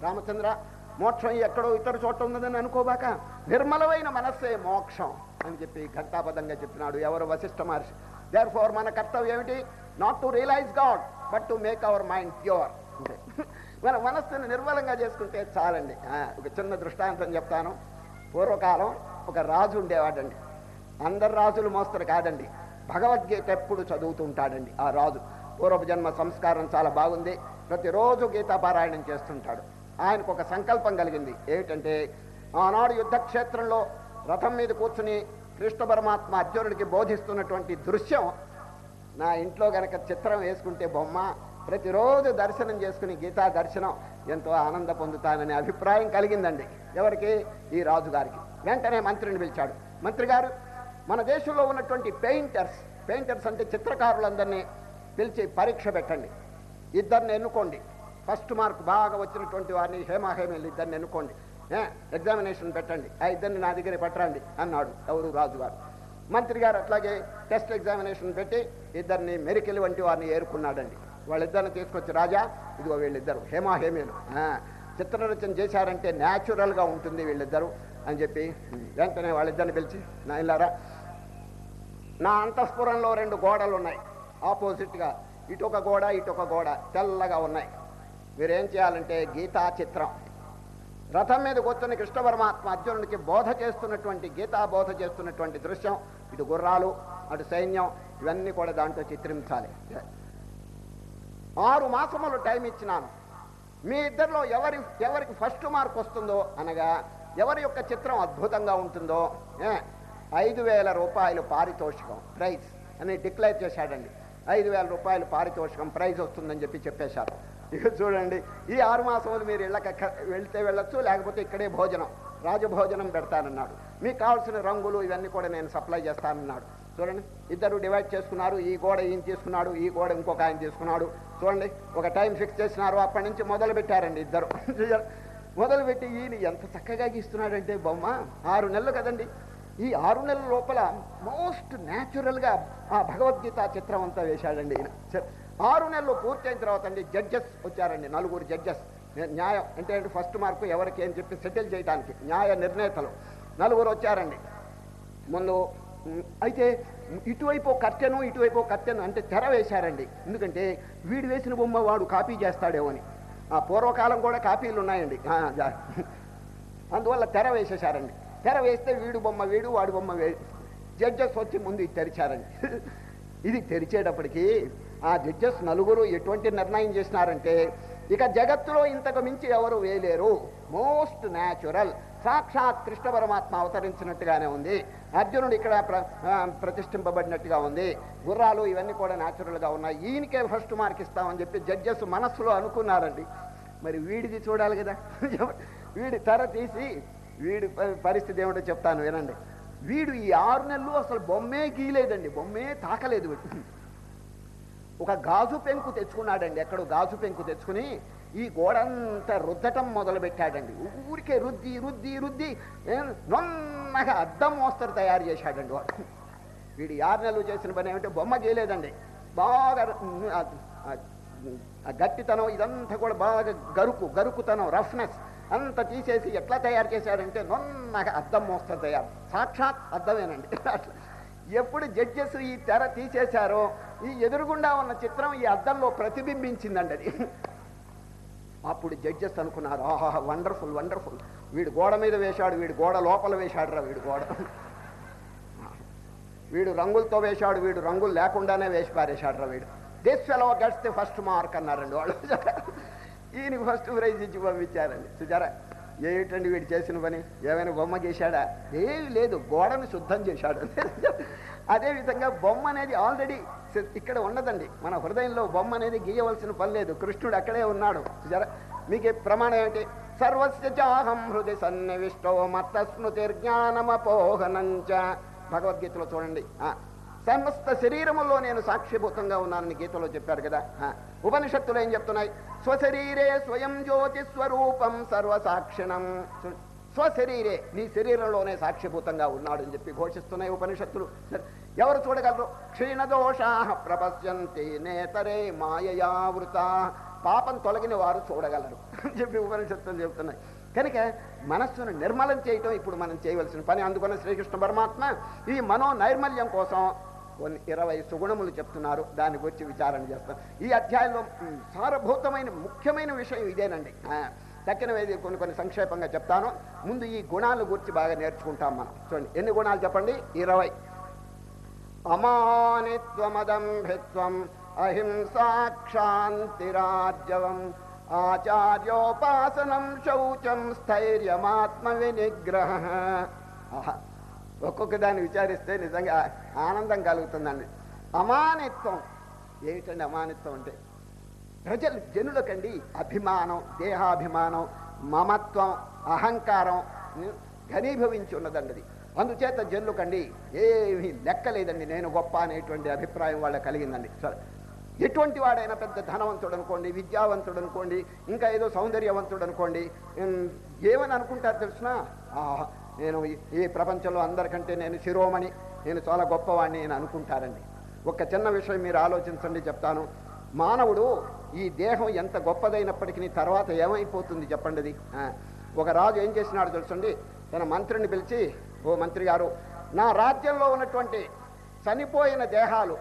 రామచంద్ర, మోక్షం ఎక్కడో ఇతర చోట ఉన్నదని అనుకోబాక నిర్మలమైన మనస్సే మోక్షం అని చెప్పి ఘంటాపదంగా చెప్పినాడు ఎవరు? వశిష్ఠ మహర్షి. దేర్ ఫోర్ మన కర్తవ్యం ఏమిటి? Not to realise God but to make our mind pure. మన మనస్సును నిర్మలంగా చేసుకుంటే చాలండి. ఒక చిన్న దృష్టాంతం చెప్తాను. పూర్వకాలం ఒక రాజు ఉండేవాడండి. అందరు రాజులు మోస్తరు కాదండి. భగవద్గీత ఎప్పుడు చదువుతుంటాడండి ఆ రాజు. పూర్వజన్మ సంస్కారం చాలా బాగుంది. ప్రతిరోజు గీతాపారాయణం చేస్తుంటాడు. ఆయనకు ఒక సంకల్పం కలిగింది. ఏమిటంటే ఆనాడు యుద్ధక్షేత్రంలో రథం మీద కూర్చుని కృష్ణ పరమాత్మ అర్జునుడికి బోధిస్తున్నటువంటి దృశ్యం నా ఇంట్లో గనక చిత్రం వేసుకుంటే బొమ్మ ప్రతిరోజు దర్శనం చేసుకుని గీతా దర్శనం ఎంతో ఆనంద పొందుతాననే అభిప్రాయం కలిగిందండి. ఎవరికి? ఈ రాజుగారికి. వెంటనే మంత్రిని పిలిచాడు. మంత్రి గారు, మన దేశంలో ఉన్నటువంటి పెయింటర్స్ అంటే చిత్రకారులందరినీ పిలిచి పరీక్ష పెట్టండి. ఇద్దరిని ఎన్నుకోండి. ఫస్ట్ మార్క్ బాగా వచ్చినటువంటి వారిని హేమాహేమీలు ఇద్దరిని ఎన్నుకోండి. ఎగ్జామినేషన్ పెట్టండి. ఆ ఇద్దరిని నా దగ్గర పట్టరండి అన్నాడు ఎవరు? రాజుగారు. మంత్రి గారు అట్లాగే టెస్ట్ ఎగ్జామినేషన్ పెట్టి ఇద్దరిని మెరికెల్ వంటి వారిని ఏరుకున్నాడండి. వాళ్ళిద్దరిని తీసుకొచ్చి, రాజా ఇదిగో వీళ్ళిద్దరు హేమాహేమీలు, చిత్రరచన చేశారంటే న్యాచురల్గా ఉంటుంది వీళ్ళిద్దరు అని చెప్పి వెంటనే వాళ్ళిద్దరిని పిలిచి, నా ఇల్లారా, నా అంతఃపురంలో 2 గోడలు ఉన్నాయి ఆపోజిట్గా. ఇటొక గోడ ఇటొక గోడ తెల్లగా ఉన్నాయి. మీరేం చేయాలంటే గీతా చిత్రం, రథం మీద కూర్చొని కృష్ణ పరమాత్మ అర్జునుడికి బోధ చేస్తున్నటువంటి గీతా బోధ చేస్తున్నటువంటి దృశ్యం, ఇటు గుర్రాలు అటు సైన్యం ఇవన్నీ కూడా దాంట్లో చిత్రించాలి. 6 మాసములు టైం ఇచ్చినాను. మీ ఇద్దరిలో ఎవరికి ఫస్ట్ మార్క్ వస్తుందో అనగా ఎవరి యొక్క చిత్రం అద్భుతంగా ఉంటుందో 5,000 రూపాయలు పారితోషికం ప్రైజ్ అని డిక్లేర్ చేశాడండి. 5,000 రూపాయలు పారితోషికం ప్రైజ్ వస్తుందని చెప్పేశారు. ఇక చూడండి, ఈ 6 మాసములు మీరు ఇళ్ళకి వెళ్తే వెళ్ళొచ్చు, లేకపోతే ఇక్కడే భోజనం, రాజభోజనం పెడతానన్నాడు. మీకు కావాల్సిన రంగులు ఇవన్నీ కూడా నేను సప్లై చేస్తానన్నాడు. చూడండి, ఇద్దరు డివైడ్ చేసుకున్నారు. ఈ గోడ ఈయన తీసుకున్నాడు, ఈ గోడ ఇంకొక ఆయన తీసుకున్నాడు. చూడండి, ఒక టైం ఫిక్స్ చేసినారు. అప్పటి నుంచి మొదలు పెట్టారండి ఇద్దరు. మొదలుపెట్టి ఈయన ఎంత చక్కగా గీస్తున్నాడంటే బొమ్మ 6 నెలలు కదండి. ఈ 6 నెలల లోపల మోస్ట్ న్యాచురల్గా ఆ భగవద్గీత చిత్రం అంతా వేశాడండి ఈయన. 6 నెలలు పూర్తయిన తర్వాత అండి జడ్జెస్ వచ్చారండి, 4 జడ్జెస్. న్యాయం అంటే ఫస్ట్ మార్కు ఎవరికి అని చెప్పి సెటిల్ చేయడానికి న్యాయ నిర్ణేతలు 4 వచ్చారండి ముందు. అయితే ఇటువైపు కర్టెను, ఇటువైపు కర్టెను అంటే తెర వేశారండి. ఎందుకంటే వీడు వేసిన బొమ్మ వాడు కాపీ చేస్తాడేమో అని. ఆ పూర్వకాలం కూడా కాపీలు ఉన్నాయండి. అందువల్ల తెర వేసేశారండి. తెర వేస్తే వీడు బొమ్మ వీడు, వాడి బొమ్మ జడ్జెస్ వచ్చి ముందు ఇది తెరిచారండి. ఇది తెరిచేటప్పటికి ఆ జడ్జెస్ 4 ఎటువంటి నిర్ణయం చేసినారంటే, ఇక జగత్తులో ఇంతకు మించి ఎవరు వేయలేరు, మోస్ట్ న్యాచురల్, సాక్షాత్ కృష్ణ పరమాత్మ అవతరించినట్టుగానే ఉంది, అర్జునుడు ఇక్కడ ప్రతిష్ఠింపబడినట్టుగా ఉంది, గుర్రాలు ఇవన్నీ కూడా న్యాచురల్గా ఉన్నాయి, ఈయనకే ఫస్ట్ మార్క్ ఇస్తామని చెప్పి జడ్జెస్ మనస్సులో అనుకున్నారండి. మరి వీడిది చూడాలి కదా. వీడి తెర తీసి వీడి పరిస్థితి ఏమిటో చెప్తాను వినండి. వీడు ఈ 6 నెలలు అసలు బొమ్మే గీయలేదండి, బొమ్మే తాకలేదు. ఒక గాజు పెంకు తెచ్చుకున్నాడండి, ఎక్కడో గాజు పెంకు తెచ్చుకుని ఈ గోడంతా రుద్దటం మొదలు పెట్టాడండి. ఊరికే రుద్ది రుద్ది రుద్ది నొన్నగా అద్దం మోస్తరు తయారు చేశాడండి వాడు. వీడు 6 నెలలు చేసిన పని ఏమంటే బొమ్మ గీయలేదండి, బాగా గట్టితనం ఇదంతా కూడా బాగా గరుకుతనం, రఫ్నెస్ అంతా తీసేసి ఎట్లా తయారు చేశాడంటే నొన్నగా అద్దం మోస్తరు తయారు, సాక్షాత్ అద్దమేనండి. అట్లా ఎప్పుడు జడ్జెస్ ఈ తెర తీసేశారో ఈ ఎదురుగుండా ఉన్న చిత్రం ఈ అద్దంలో ప్రతిబింబించిందండి అది. అప్పుడు జడ్జెస్ అనుకున్నారు, ఆహా వండర్ఫుల్ వండర్ఫుల్, వీడు గోడ మీద వేశాడు, వీడు గోడ లోపల వేశాడు రా, వీడు రంగులతో వేశాడు, వీడు రంగులు లేకుండానే వేసి పారేశాడు రా వీడు. This fellow gets the first mark అన్నారండి వాళ్ళు. ఈయనకి ఫస్ట్ ప్రైజ్ ఇచ్చి పంపించారండి. చూచారా ఏమిటండి వీడు చేసిన పని, ఏమైనా బొమ్మ గీశాడా? ఏమి లేదు, గోడను శుద్ధం చేశాడు. అదేవిధంగా బొమ్మ అనేది ఆల్రెడీ ఇక్కడ ఉన్నదండి, మన హృదయంలో బొమ్మ అనేది గీయవలసిన పని లేదు, కృష్ణుడు అక్కడే ఉన్నాడు. చూచారా, మీకు ప్రమాణం ఏంటి? సర్వస్య చాహం హృదయ సన్నివిష్టో మత్త స్మృతిర్జ్ఞానమపోహనంచ. భగవద్గీతలో చూడండి, సమస్త శరీరములో నేను సాక్షిభూతంగా ఉన్నానని గీతలో చెప్పారు కదా. ఉపనిషత్తులు ఏం చెప్తున్నాయి? స్వశరీరే స్వయం జ్యోతి స్వరూపం సర్వసాక్షిణం. స్వశరీరే, నీ శరీరంలోనే సాక్షిభూతంగా ఉన్నాడు అని చెప్పి ఘోషిస్తున్నాయి ఉపనిషత్తులు. ఎవరు చూడగలరు? క్షీణదోషా ప్రపశ్యంతి నేతరే మాయయావృత. పాపం తొలగిన వారు చూడగలరు అని చెప్పి ఉపనిషత్తులు చెబుతున్నాయి. కనుక మనస్సును నిర్మలం చేయటం ఇప్పుడు మనం చేయవలసిన పని. అందుకని శ్రీకృష్ణ పరమాత్మ ఈ మనో నైర్మల్యం కోసం కొన్ని 20 సుగుణములు చెప్తున్నారు, దాని గురించి విచారణ చేస్తాం. ఈ అధ్యాయంలో సారభూతమైన ముఖ్యమైన విషయం ఇదేనండి. తక్కినవి కొన్ని సంక్షేపంగా చెప్తాను. ముందు ఈ గుణాల గురించి బాగా నేర్చుకుంటాం మనం. చూడండి, ఎన్ని గుణాలు చెప్పండి? 20. అమానిత్వమదంభిత్వం అహింసాక్షాంతిరాజ్యవం ఆచార్యోపాసనం శౌచం స్థైర్యమాత్మ వినిగ్రహ. ఒక్కొక్క దాన్ని విచారిస్తే నిజంగా ఆనందం కలుగుతుందండి. అమానిత్వం ఏమిటండి? అమానిత్వం అంటే జనులకండి అభిమానం, దేహాభిమానం, మమత్వం, అహంకారం ఘనీభవించి ఉన్నదండి అది. అందుచేత జనులకండి ఏమీ లెక్కలేదండి, నేను గొప్ప అనేటువంటి అభిప్రాయం వాళ్ళకి కలిగిందండి. సరే, ఎటువంటి వాడైనా పెద్ద ధనవంతుడు అనుకోండి, విద్యావంతుడు అనుకోండి, ఇంకా ఏదో సౌందర్యవంతుడు అనుకోండి, ఏమని అనుకుంటారు తెలిసిన? నేను ఈ ప్రపంచంలో అందరికంటే నేను శిరోమణి, నేను చాలా గొప్పవాడిని అని అనుకుంటారండి. ఒక చిన్న విషయం మీరు ఆలోచించండి, చెప్తాను. మానవుడు ఈ దేహం ఎంత గొప్పదైనప్పటికీ తర్వాత ఏమైపోతుంది చెప్పండి అది. ఒక రాజు ఏం చేసినాడు తెలుసండి? తన మంత్రిని పిలిచి, ఓ మంత్రి గారు, నా రాజ్యంలో ఉన్నటువంటి చనిపోయిన దేహాలు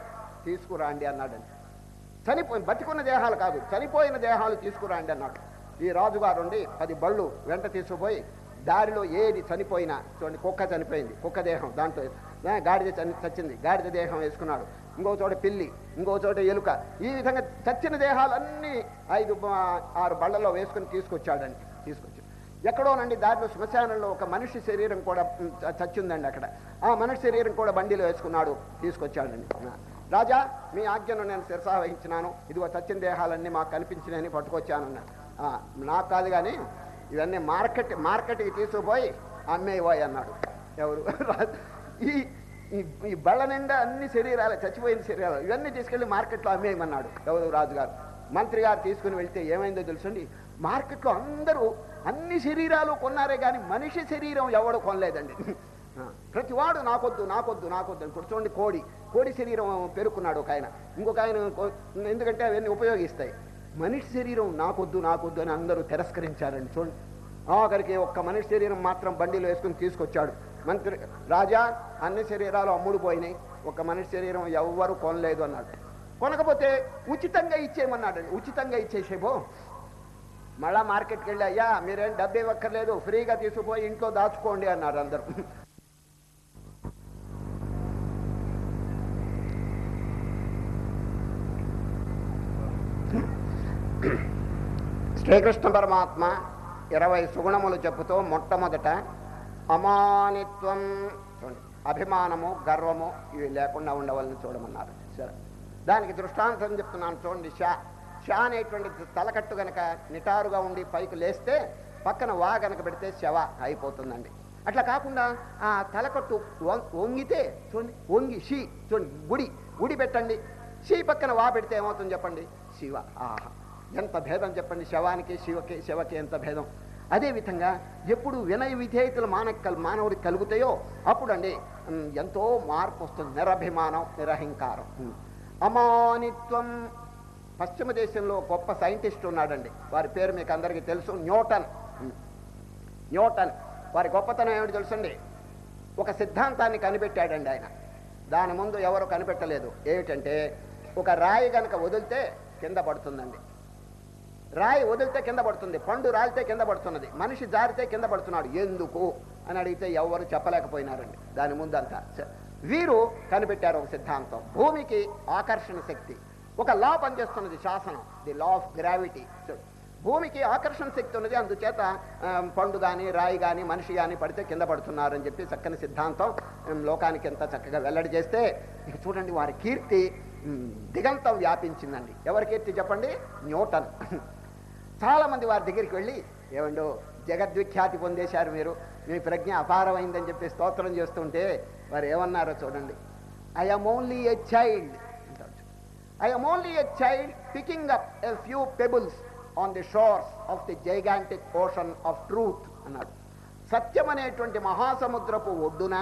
తీసుకురాండి అన్నాడండి. బతికున్న దేహాలు కాదు, చనిపోయిన దేహాలు తీసుకురాండి అన్నాడు. ఈ రాజుగారు ఉండి 10 బళ్ళు వెంట తీసుకుపోయి దారిలో ఏది చనిపోయినా, చూడండి, కుక్క చనిపోయింది, కుక్క దేహం, దాంట్లో గాడిద చచ్చింది, గాడిద దేహం వేసుకున్నాడు, ఇంకో చోట పిల్లి, ఇంకో చోట ఎలుక, ఈ విధంగా చచ్చిన దేహాలన్నీ 5-6 బళ్ళలో వేసుకుని తీసుకొచ్చాడండి. ఎక్కడోనండి దారిలో శ్మశానంలో ఒక మనిషి శరీరం కూడా చచ్చిందండి. అక్కడ ఆ మనిషి శరీరం కూడా బండిలో వేసుకున్నాడు, తీసుకొచ్చాడండి. రాజా మీ ఆజ్ఞను నేను శిరసావహించినాను, ఇదిగో చచ్చిన దేహాలన్నీ మాకు కనిపించినని పట్టుకొచ్చానన్నాడు. నాకు కాదు కానీ ఇవన్నీ మార్కెట్కి తీసుకుపోయి అమ్మేయబోయి అన్నాడు. ఎవరు? ఈ ఈ బళ్ళ నిండా అన్ని శరీరాలు, చచ్చిపోయిన శరీరాలు ఇవన్నీ తీసుకెళ్ళి మార్కెట్లో అమ్మేయమన్నాడు. ఎవరు? రాజుగారు. మంత్రి గారు తీసుకుని వెళ్తే ఏమైందో తెలుసండి, మార్కెట్లో అందరూ అన్ని శరీరాలు కొన్నారే కానీ మనిషి శరీరం ఎవడు కొనలేదండి. ప్రతివాడు నాకొద్దు నాకొద్దు నాకొద్దు అని. చూడండి, కోడి శరీరం పెరుక్కున్నాడు ఒక ఆయన, ఇంకొక ఆయన, ఎందుకంటే అవన్నీ ఉపయోగిస్తాయి. మనిషి శరీరం నాకొద్దు నాకొద్దు అని అందరూ తిరస్కరించారండి. చూడండి, ఆఖరికి ఒక్క మనిషి శరీరం మాత్రం బండిలో వేసుకుని తీసుకొచ్చాడు మంత్రి. రాజా అన్ని శరీరాలు అమ్ముడుపోయినాయి, ఒక మనిషి శరీరం ఎవ్వరు కొనలేదు అన్నాడు. కొనకపోతే ఉచితంగా ఇచ్చేయమన్నాడండి. ఉచితంగా ఇచ్చేసేబో. మళ్ళా మార్కెట్కి వెళ్ళి, అయ్యా మీరేం డబ్బు ఇవ్వక్కర్లేదు, ఫ్రీగా తీసుకుపోయి ఇంట్లో దాచుకోండి అన్నారు అందరూ. శ్రీకృష్ణ పరమాత్మ 20 సుగుణములు చెప్పుతూ మొట్టమొదట అమానిత్వం, అభిమానము గర్వము ఇవి లేకుండా ఉండవాలని చూడమన్నారు. సరే, దానికి దృష్టాంతం చెప్తున్నాను చూడండి. షా అనేటువంటి తలకట్టు గనక నిటారుగా ఉండి పైకి లేస్తే పక్కన వా గనక పెడితే శవ అయిపోతుందండి. అట్లా కాకుండా ఆ తలకట్టు వంగితే చూడండి, వంగి షీ చూడండి, గుడి పెట్టండి, షీ పక్కన వా పెడితే ఏమవుతుంది చెప్పండి? శివ. ఆహా, ఎంత భేదం చెప్పండి, శవానికి శివకి ఎంత భేదం. అదేవిధంగా ఎప్పుడు వినయ విధేయతలు మానవుడికి కలుగుతాయో అప్పుడు అండి ఎంతో మార్పు వస్తుంది. నిరభిమానం, నిరహంకారం. అమానిత్వం. పశ్చిమ దేశంలో గొప్ప సైంటిస్ట్ ఉన్నాడండి, వారి పేరు మీకు అందరికీ తెలుసు, న్యూటన్. వారి గొప్పతనం ఏమిటి తెలుసండి? ఒక సిద్ధాంతాన్ని కనిపెట్టాడండి ఆయన. దాని ముందు ఎవరు కనిపెట్టలేదు. ఏమిటంటే, ఒక రాయి గనక వదిలితే కింద పడుతుందండి. రాయి వదిలితే కింద పడుతుంది, పండు రాలితే కింద పడుతున్నది, మనిషి జారితే కింద పడుతున్నాడు. ఎందుకు అని అడిగితే ఎవరు చెప్పలేకపోయినారండి దాని ముందంతా. వీరు కనిపెట్టారు ఒక సిద్ధాంతం. భూమికి ఆకర్షణ శక్తి, ఒక లా పనిచేస్తున్నది, శాసనం, ది లా ఆఫ్ గ్రావిటీ. భూమికి ఆకర్షణ శక్తి ఉన్నది, అందుచేత పండు కానీ రాయి కానీ మనిషి కానీ పడితే కింద పడుతున్నారని చెప్పి చక్కని సిద్ధాంతం లోకానికి ఎంత చక్కగా వెల్లడి చేస్తే, ఇక చూడండి వారి కీర్తి దిగంతం వ్యాపించిందండి. ఎవరి కీర్తి చెప్పండి? న్యూటన్. చాలామంది వారి దగ్గరికి వెళ్ళి, ఏమండో జగద్విఖ్యాతి పొందేశారు మీరు, మీ ప్రజ్ఞ అపారమైందని చెప్పి స్తోత్రం చేస్తుంటే వారు ఏమన్నారో చూడండి. I am only a child. I am only a child picking up a few pebbles on the shores of the gigantic ocean of truth అన్నాడు. సత్యం అనేటువంటి మహాసముద్రపు ఒడ్డున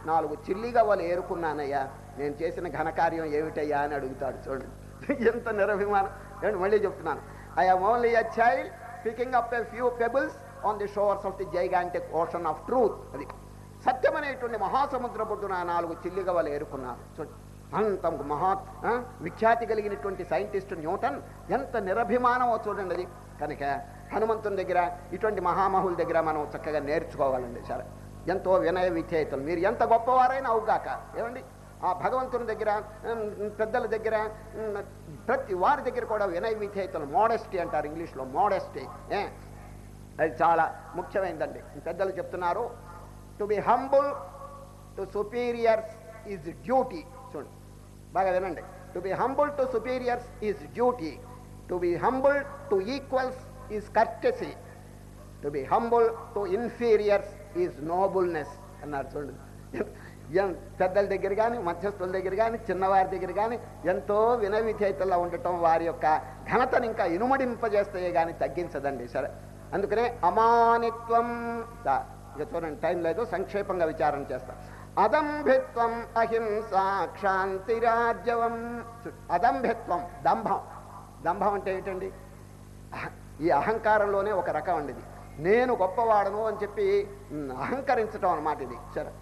4 చిల్లిగవ్వలు ఏరుకున్నానయ్యా, నేను చేసిన ఘనకార్యం ఏమిటయ్యా అని అడుగుతాడు. చూడండి ఎంత నిరభిమానం. నేను మళ్ళీ చెప్తున్నాను, I am only a child picking up a few pebbles on the shores of the gigantic ocean of truth. అది సత్యం అనేటువంటి మహాసముద్ర ఒడ్డున 4 చిల్లిగవ్వలు ఏరుకున్నాను. చూడండి, అంత విఖ్యాతి కలిగినటువంటి సైంటిస్ట్ న్యూటన్ ఎంత నిరభిమానమో చూడండి అది. కనుక హనుమంతుని దగ్గర, ఇటువంటి మహామహుల దగ్గర మనం చక్కగా నేర్చుకోవాలండి. సరే, ఎంతో వినయ విధేయతలు. మీరు ఎంత గొప్పవారైనా అవుగాక, ఏమండి ఆ భగవంతుని దగ్గర, పెద్దల దగ్గర, ప్రతి వారి దగ్గర కూడా వినయ విధేయతలు, మోడెస్టీ అంటారు ఇంగ్లీష్లో, మోడెస్టీ. అది చాలా ముఖ్యమైనదండి. పెద్దలు చెప్తున్నారు, to be humble to superiors is duty. చూడండి బాగా వినండి. To be humble to superiors is duty, to be humble to equals is courtesy, to be humble to inferiors is nobleness అన్నారు. చూడండి, పెద్దల దగ్గర కానీ, మధ్యస్థుల దగ్గర కానీ, చిన్నవారి దగ్గర కానీ ఎంతో వినయ విధేయతల్లో ఉండటం వారి యొక్క ఘనతను ఇంకా ఇనుమడింపజేస్తాయే కానీ తగ్గించదండి. సరే, అందుకనే అమానిత్వం. ఇక చూడండి, టైం లేదు, సంక్షేపంగా విచారణ చేస్తాం. అదంభిత్వం, అహింస, క్షాంతిరాజ్యవం. అదంభిత్వం, దంభం. దంభం అంటే ఏంటండి? ఈ అహంకారంలోనే ఒక రకం అండి ఇది. నేను గొప్పవాడను అని చెప్పి అహంకరించడం అన్నమాట ఇది. సరే,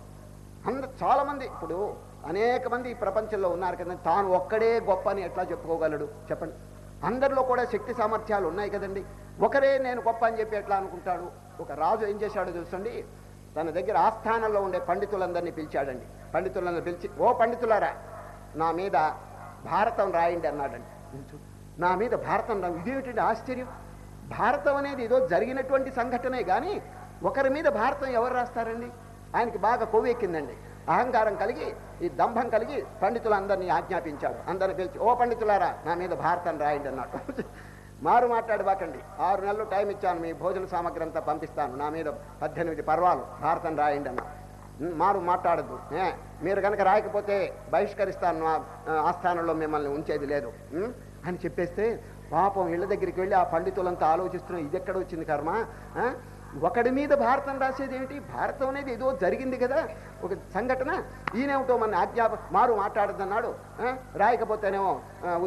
చాలామంది ఇప్పుడు అనేక మంది ఈ ప్రపంచంలో ఉన్నారు కదండి, తాను ఒక్కడే గొప్ప అని ఎట్లా చెప్పుకోగలడు చెప్పండి? అందరిలో కూడా శక్తి సామర్థ్యాలు ఉన్నాయి కదండి. ఒకరే నేను గొప్ప అని చెప్పి ఎట్లా అనుకుంటాడు? ఒక రాజు ఏం చేశాడో తెలుసండి, తన దగ్గర ఆస్థానంలో ఉండే పండితులందరినీ పిలిచాడండి. పండితులందరూ పిలిచి, ఓ పండితులారా, నా మీద భారతం రాయండి అన్నాడండి. నా మీద భారతం రా, ఇదేమిటండి ఆశ్చర్యం? భారతం అనేది ఏదో జరిగినటువంటి సంఘటనే కానీ ఒకరి మీద భారతం ఎవరు రాస్తారండి? ఆయనకి బాగా కొవ్వెక్కిందండి. అహంకారం కలిగి, ఈ దంభం కలిగి పండితులందరినీ ఆజ్ఞాపించాడు. అందరిని పిలిచి, ఓ పండితులారా, నా మీద భారతం రాయండి అన్నాడు. మారు మాట్లాడబాకండి, 6 నెలలు టైం ఇచ్చాను, మీ భోజన సామగ్రి అంతా పంపిస్తాను, నా మీద 18 పర్వాలు భారతం రాయండి అన్నా. మారు మాట్లాడద్దు, మీరు కనుక రాయకపోతే బహిష్కరిస్తాను, ఆస్థానంలో మిమ్మల్ని ఉంచేది లేదు అని చెప్పేస్తే, పాపం ఇళ్ళ దగ్గరికి వెళ్ళి ఆ పండితులంతా ఆలోచిస్తున్నాం, ఇది ఎక్కడ వచ్చింది కర్మ, ఒకడి మీద భారతం రాసేది ఏమిటి, భారతం అనేది ఏదో జరిగింది కదా, ఒక సంఘటన, ఈయనేమిటో మన మారు మాట్లాడద్దన్నాడు, రాయకపోతేనేమో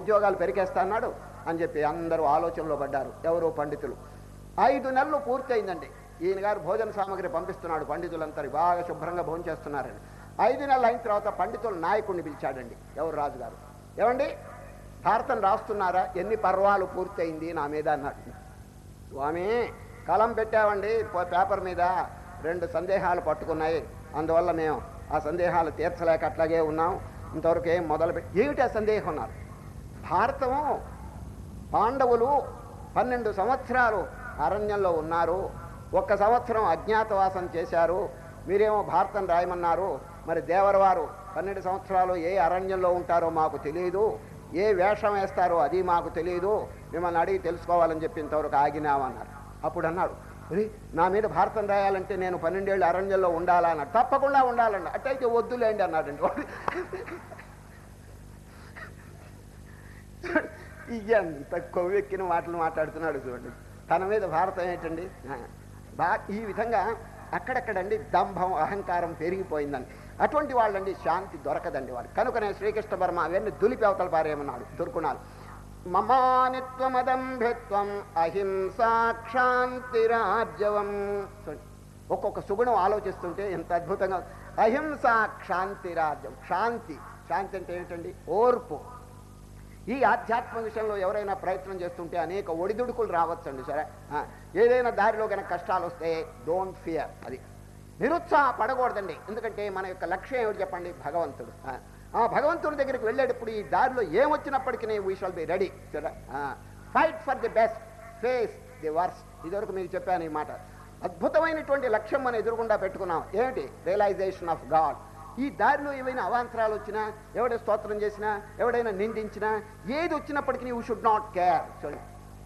ఉద్యోగాలు పెరిగేస్తా అన్నాడు అని చెప్పి అందరూ ఆలోచనలో పడ్డారు. ఎవరో పండితులు. 5 నెలలు పూర్తయిందండి. ఈయన గారు భోజన సామగ్రి పంపిస్తున్నాడు, పండితులంతా బాగా శుభ్రంగా భోజనం చేస్తున్నారని. 5 నెలలు అయిన తర్వాత పండితుల నాయకుడిని పిలిచాడండి. ఎవరు? రాజుగారు. ఏమండి, భారతం రాస్తున్నారా? ఎన్ని పర్వాలు పూర్తయింది నా మీద అన్నాడు. స్వామి, కలం పెట్టామండి పేపర్ మీద, 2 సందేహాలు పట్టుకున్నాయి, అందువల్ల మేము ఆ సందేహాలు తీర్చలేక అట్లాగే ఉన్నాం, ఇంతవరకు ఏం మొదలుపెట్టి. ఏమిటి ఆ సందేహం అన్నారు. భారతము పాండవులు 12 సంవత్సరాలు అరణ్యంలో ఉన్నారు, 1 సంవత్సరం అజ్ఞాతవాసం చేశారు, మీరేమో భారతం రాయమన్నారు. మరి దేవరవారు 12 సంవత్సరాలు ఏ అరణ్యంలో ఉంటారో మాకు తెలియదు, ఏ వేషం వేస్తారో అది మాకు తెలియదు, మిమ్మల్ని అడిగి తెలుసుకోవాలని చెప్పి ఇంతవరకు ఆగినామన్నారు. అప్పుడు అన్నాడు, నా మీద భారతం రాయాలంటే నేను 12 ఏళ్ళు అరణ్యంలో ఉండాలా అన్నాడు. తప్పకుండా ఉండాలన్నాడు. అట్టయితే వద్దులేండి అన్నాడండి వాడు. ఎంత కొవ్వెక్కిన మాటలు మాట్లాడుతున్నాడు చూడండి. తన మీద భారతం ఏంటండి. ఈ విధంగా అక్కడక్కడండి దంభం, అహంకారం పెరిగిపోయిందండి. అటువంటి వాళ్ళండి శాంతి దొరకదండి వాడు. కనుకనే శ్రీకృష్ణ పరమ అవన్నీ దులిపి అవతల పారేయమన్నాడు దుర్గుణాలు. మమానిత్వమదంభిత్వం అహింసాక్షాంతిరాజ్యవం. ఒక్కొక్క సుగుణం ఆలోచిస్తుంటే ఎంత అద్భుతంగా. అహింసాక్షాంతిరాజ్యం. శాంతి, శాంతి అంటే ఏంటండి? ఓర్పు. ఈ ఆధ్యాత్మ విషయంలో ఎవరైనా ప్రయత్నం చేస్తుంటే అనేక ఒడిదుడుకులు రావచ్చండి. సరే, ఏదైనా దారిలో కనుక కష్టాలు వస్తే డోంట్ ఫియర్, అది నిరుత్సాహపడకూడదండి. ఎందుకంటే మన యొక్క లక్ష్యం ఏమిటి చెప్పండి? భగవంతుడు. ఆ భగవంతుడి దగ్గరికి వెళ్ళేటప్పుడు ఈ దారిలో ఏమొచ్చినప్పటికీ we shall be ready. Fight for the best, face the worst. ఇదివరకు మీకు చెప్పాను ఈ మాట. అద్భుతమైనటువంటి లక్ష్యం మనం ఎదురుగుండా పెట్టుకున్నాం. ఏమిటి? Realization of God. ఈ దారిలో ఏవైనా అవాంతరాలు వచ్చినా, ఎవడైనా స్తోత్రం చేసినా, ఎవడైనా నిందించినా, ఏది వచ్చినప్పటికీ యూ షుడ్ నాట్ కేర్. చూడండి,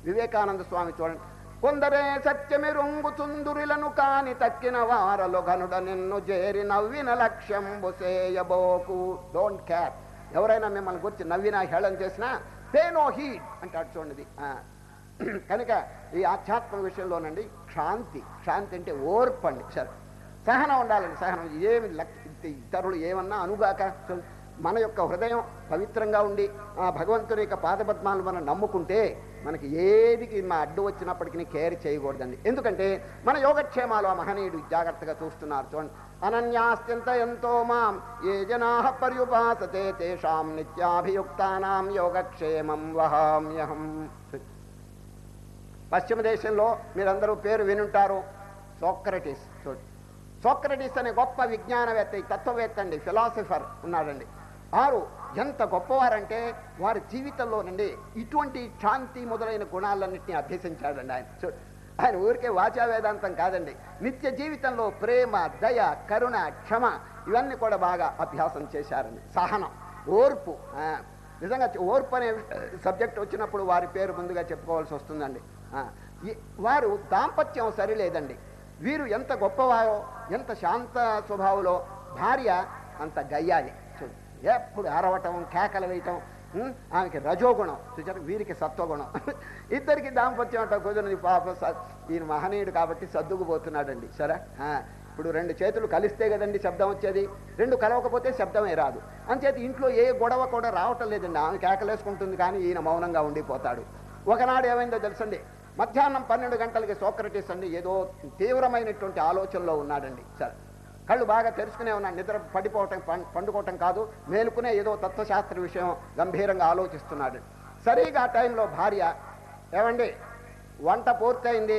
వివేకానంద స్వామి చూడండి. కొందరే సత్యమెరుంగు చుందురులను కాని తక్కిన వారలు గనుడ నిన్ను చేరి నవ్విన లక్ష్యంబు సేయబోకు. Don't care. ఎవరైనా మిమ్మల్ని గురించి నవ్వినా, హేళన చేసినా పే నో హీడ్ అంటాడు. చూడండి, కనుక ఈ ఆధ్యాత్మ విషయంలోనండి శాంతి. శాంతి అంటే ఓర్పు అండి. సహనం ఉండాలండి. సహనం ఏమి ఇతరులు ఏమన్నా అనుగాక. మన యొక్క హృదయం పవిత్రంగా ఉండి ఆ భగవంతుని యొక్క పాదపద్మాలను మనం నమ్ముకుంటే మనకి ఏదికి మా అడ్డు వచ్చినప్పటికీ కేర్ చేయకూడదండి. ఎందుకంటే మన యోగక్షేమాలు ఆ మహనీయుడు జాగ్రత్తగా చూస్తున్నారు. చూడండి, అనన్యాస్త్యంత ఎంతో మాం ఏ జనా పర్యుపాసతే తేషాం నిత్యాభియుక్తానాం యోగక్షేమం వహామ్యహం. పశ్చిమ దేశంలో మీరందరూ పేరు వినుంటారు, సోక్రటీస్. చూడండి, సోక్రటీస్ అనే గొప్ప విజ్ఞానవేత్త, తత్వవేత్త అండి, ఫిలాసఫర్ ఉన్నాడండి. వారు ఎంత గొప్పవారంటే వారి జీవితంలోనండి ఇటువంటి శాంతి మొదలైన గుణాలన్నింటినీ అభ్యసించాడండి ఆయన. ఆయన ఊరికే వాచా వేదాంతం కాదండి, నిత్య జీవితంలో ప్రేమ, దయ, కరుణ, క్షమ ఇవన్నీ కూడా బాగా అభ్యాసం చేశారండి. సహనం, ఓర్పు. నిజంగా ఓర్పు అనే సబ్జెక్ట్ వచ్చినప్పుడు వారి పేరు ముందుగా చెప్పుకోవాల్సి వస్తుందండి. వారు దాంపత్యం సరిలేదండి. వీరు ఎంత గొప్పవారో, ఎంత శాంత స్వభావంలో, భార్య అంత గయ్యాలి. ఎప్పుడు అరవటం, కేకలు వేయటం. ఆమెకి రజోగుణం, చూచారు, వీరికి సత్వగుణం. ఇద్దరికి దాంపత్యం అంట కుదిరింది. పాప ఈయన మహనీయుడు కాబట్టి సర్దుకుపోతున్నాడండి. సరే, ఇప్పుడు 2 చేతులు కలిస్తే కదండి శబ్దం వచ్చేది, 2 కలవకపోతే శబ్దమే రాదు. అంచేత ఇంట్లో ఏ గొడవ కూడా రావటం లేదండి. ఆమె కేకలేసుకుంటుంది కానీ ఈయన మౌనంగా ఉండిపోతాడు. ఒకనాడు ఏమైందో తెలుసండి, మధ్యాహ్నం 12 గంటలకి సోక్రటీస్ అండి ఏదో తీవ్రమైనటువంటి ఆలోచనలో ఉన్నాడండి. సరే, కళ్ళు బాగా తెరుచుకునే ఉన్నాడు. నిద్ర పడిపోవటం, పండుకోవటం కాదు, మేలుకునే ఏదో తత్వశాస్త్ర విషయం గంభీరంగా ఆలోచిస్తున్నాడు. సరిగా ఆ టైంలో భార్య, ఏమండి వంట పూర్తయింది,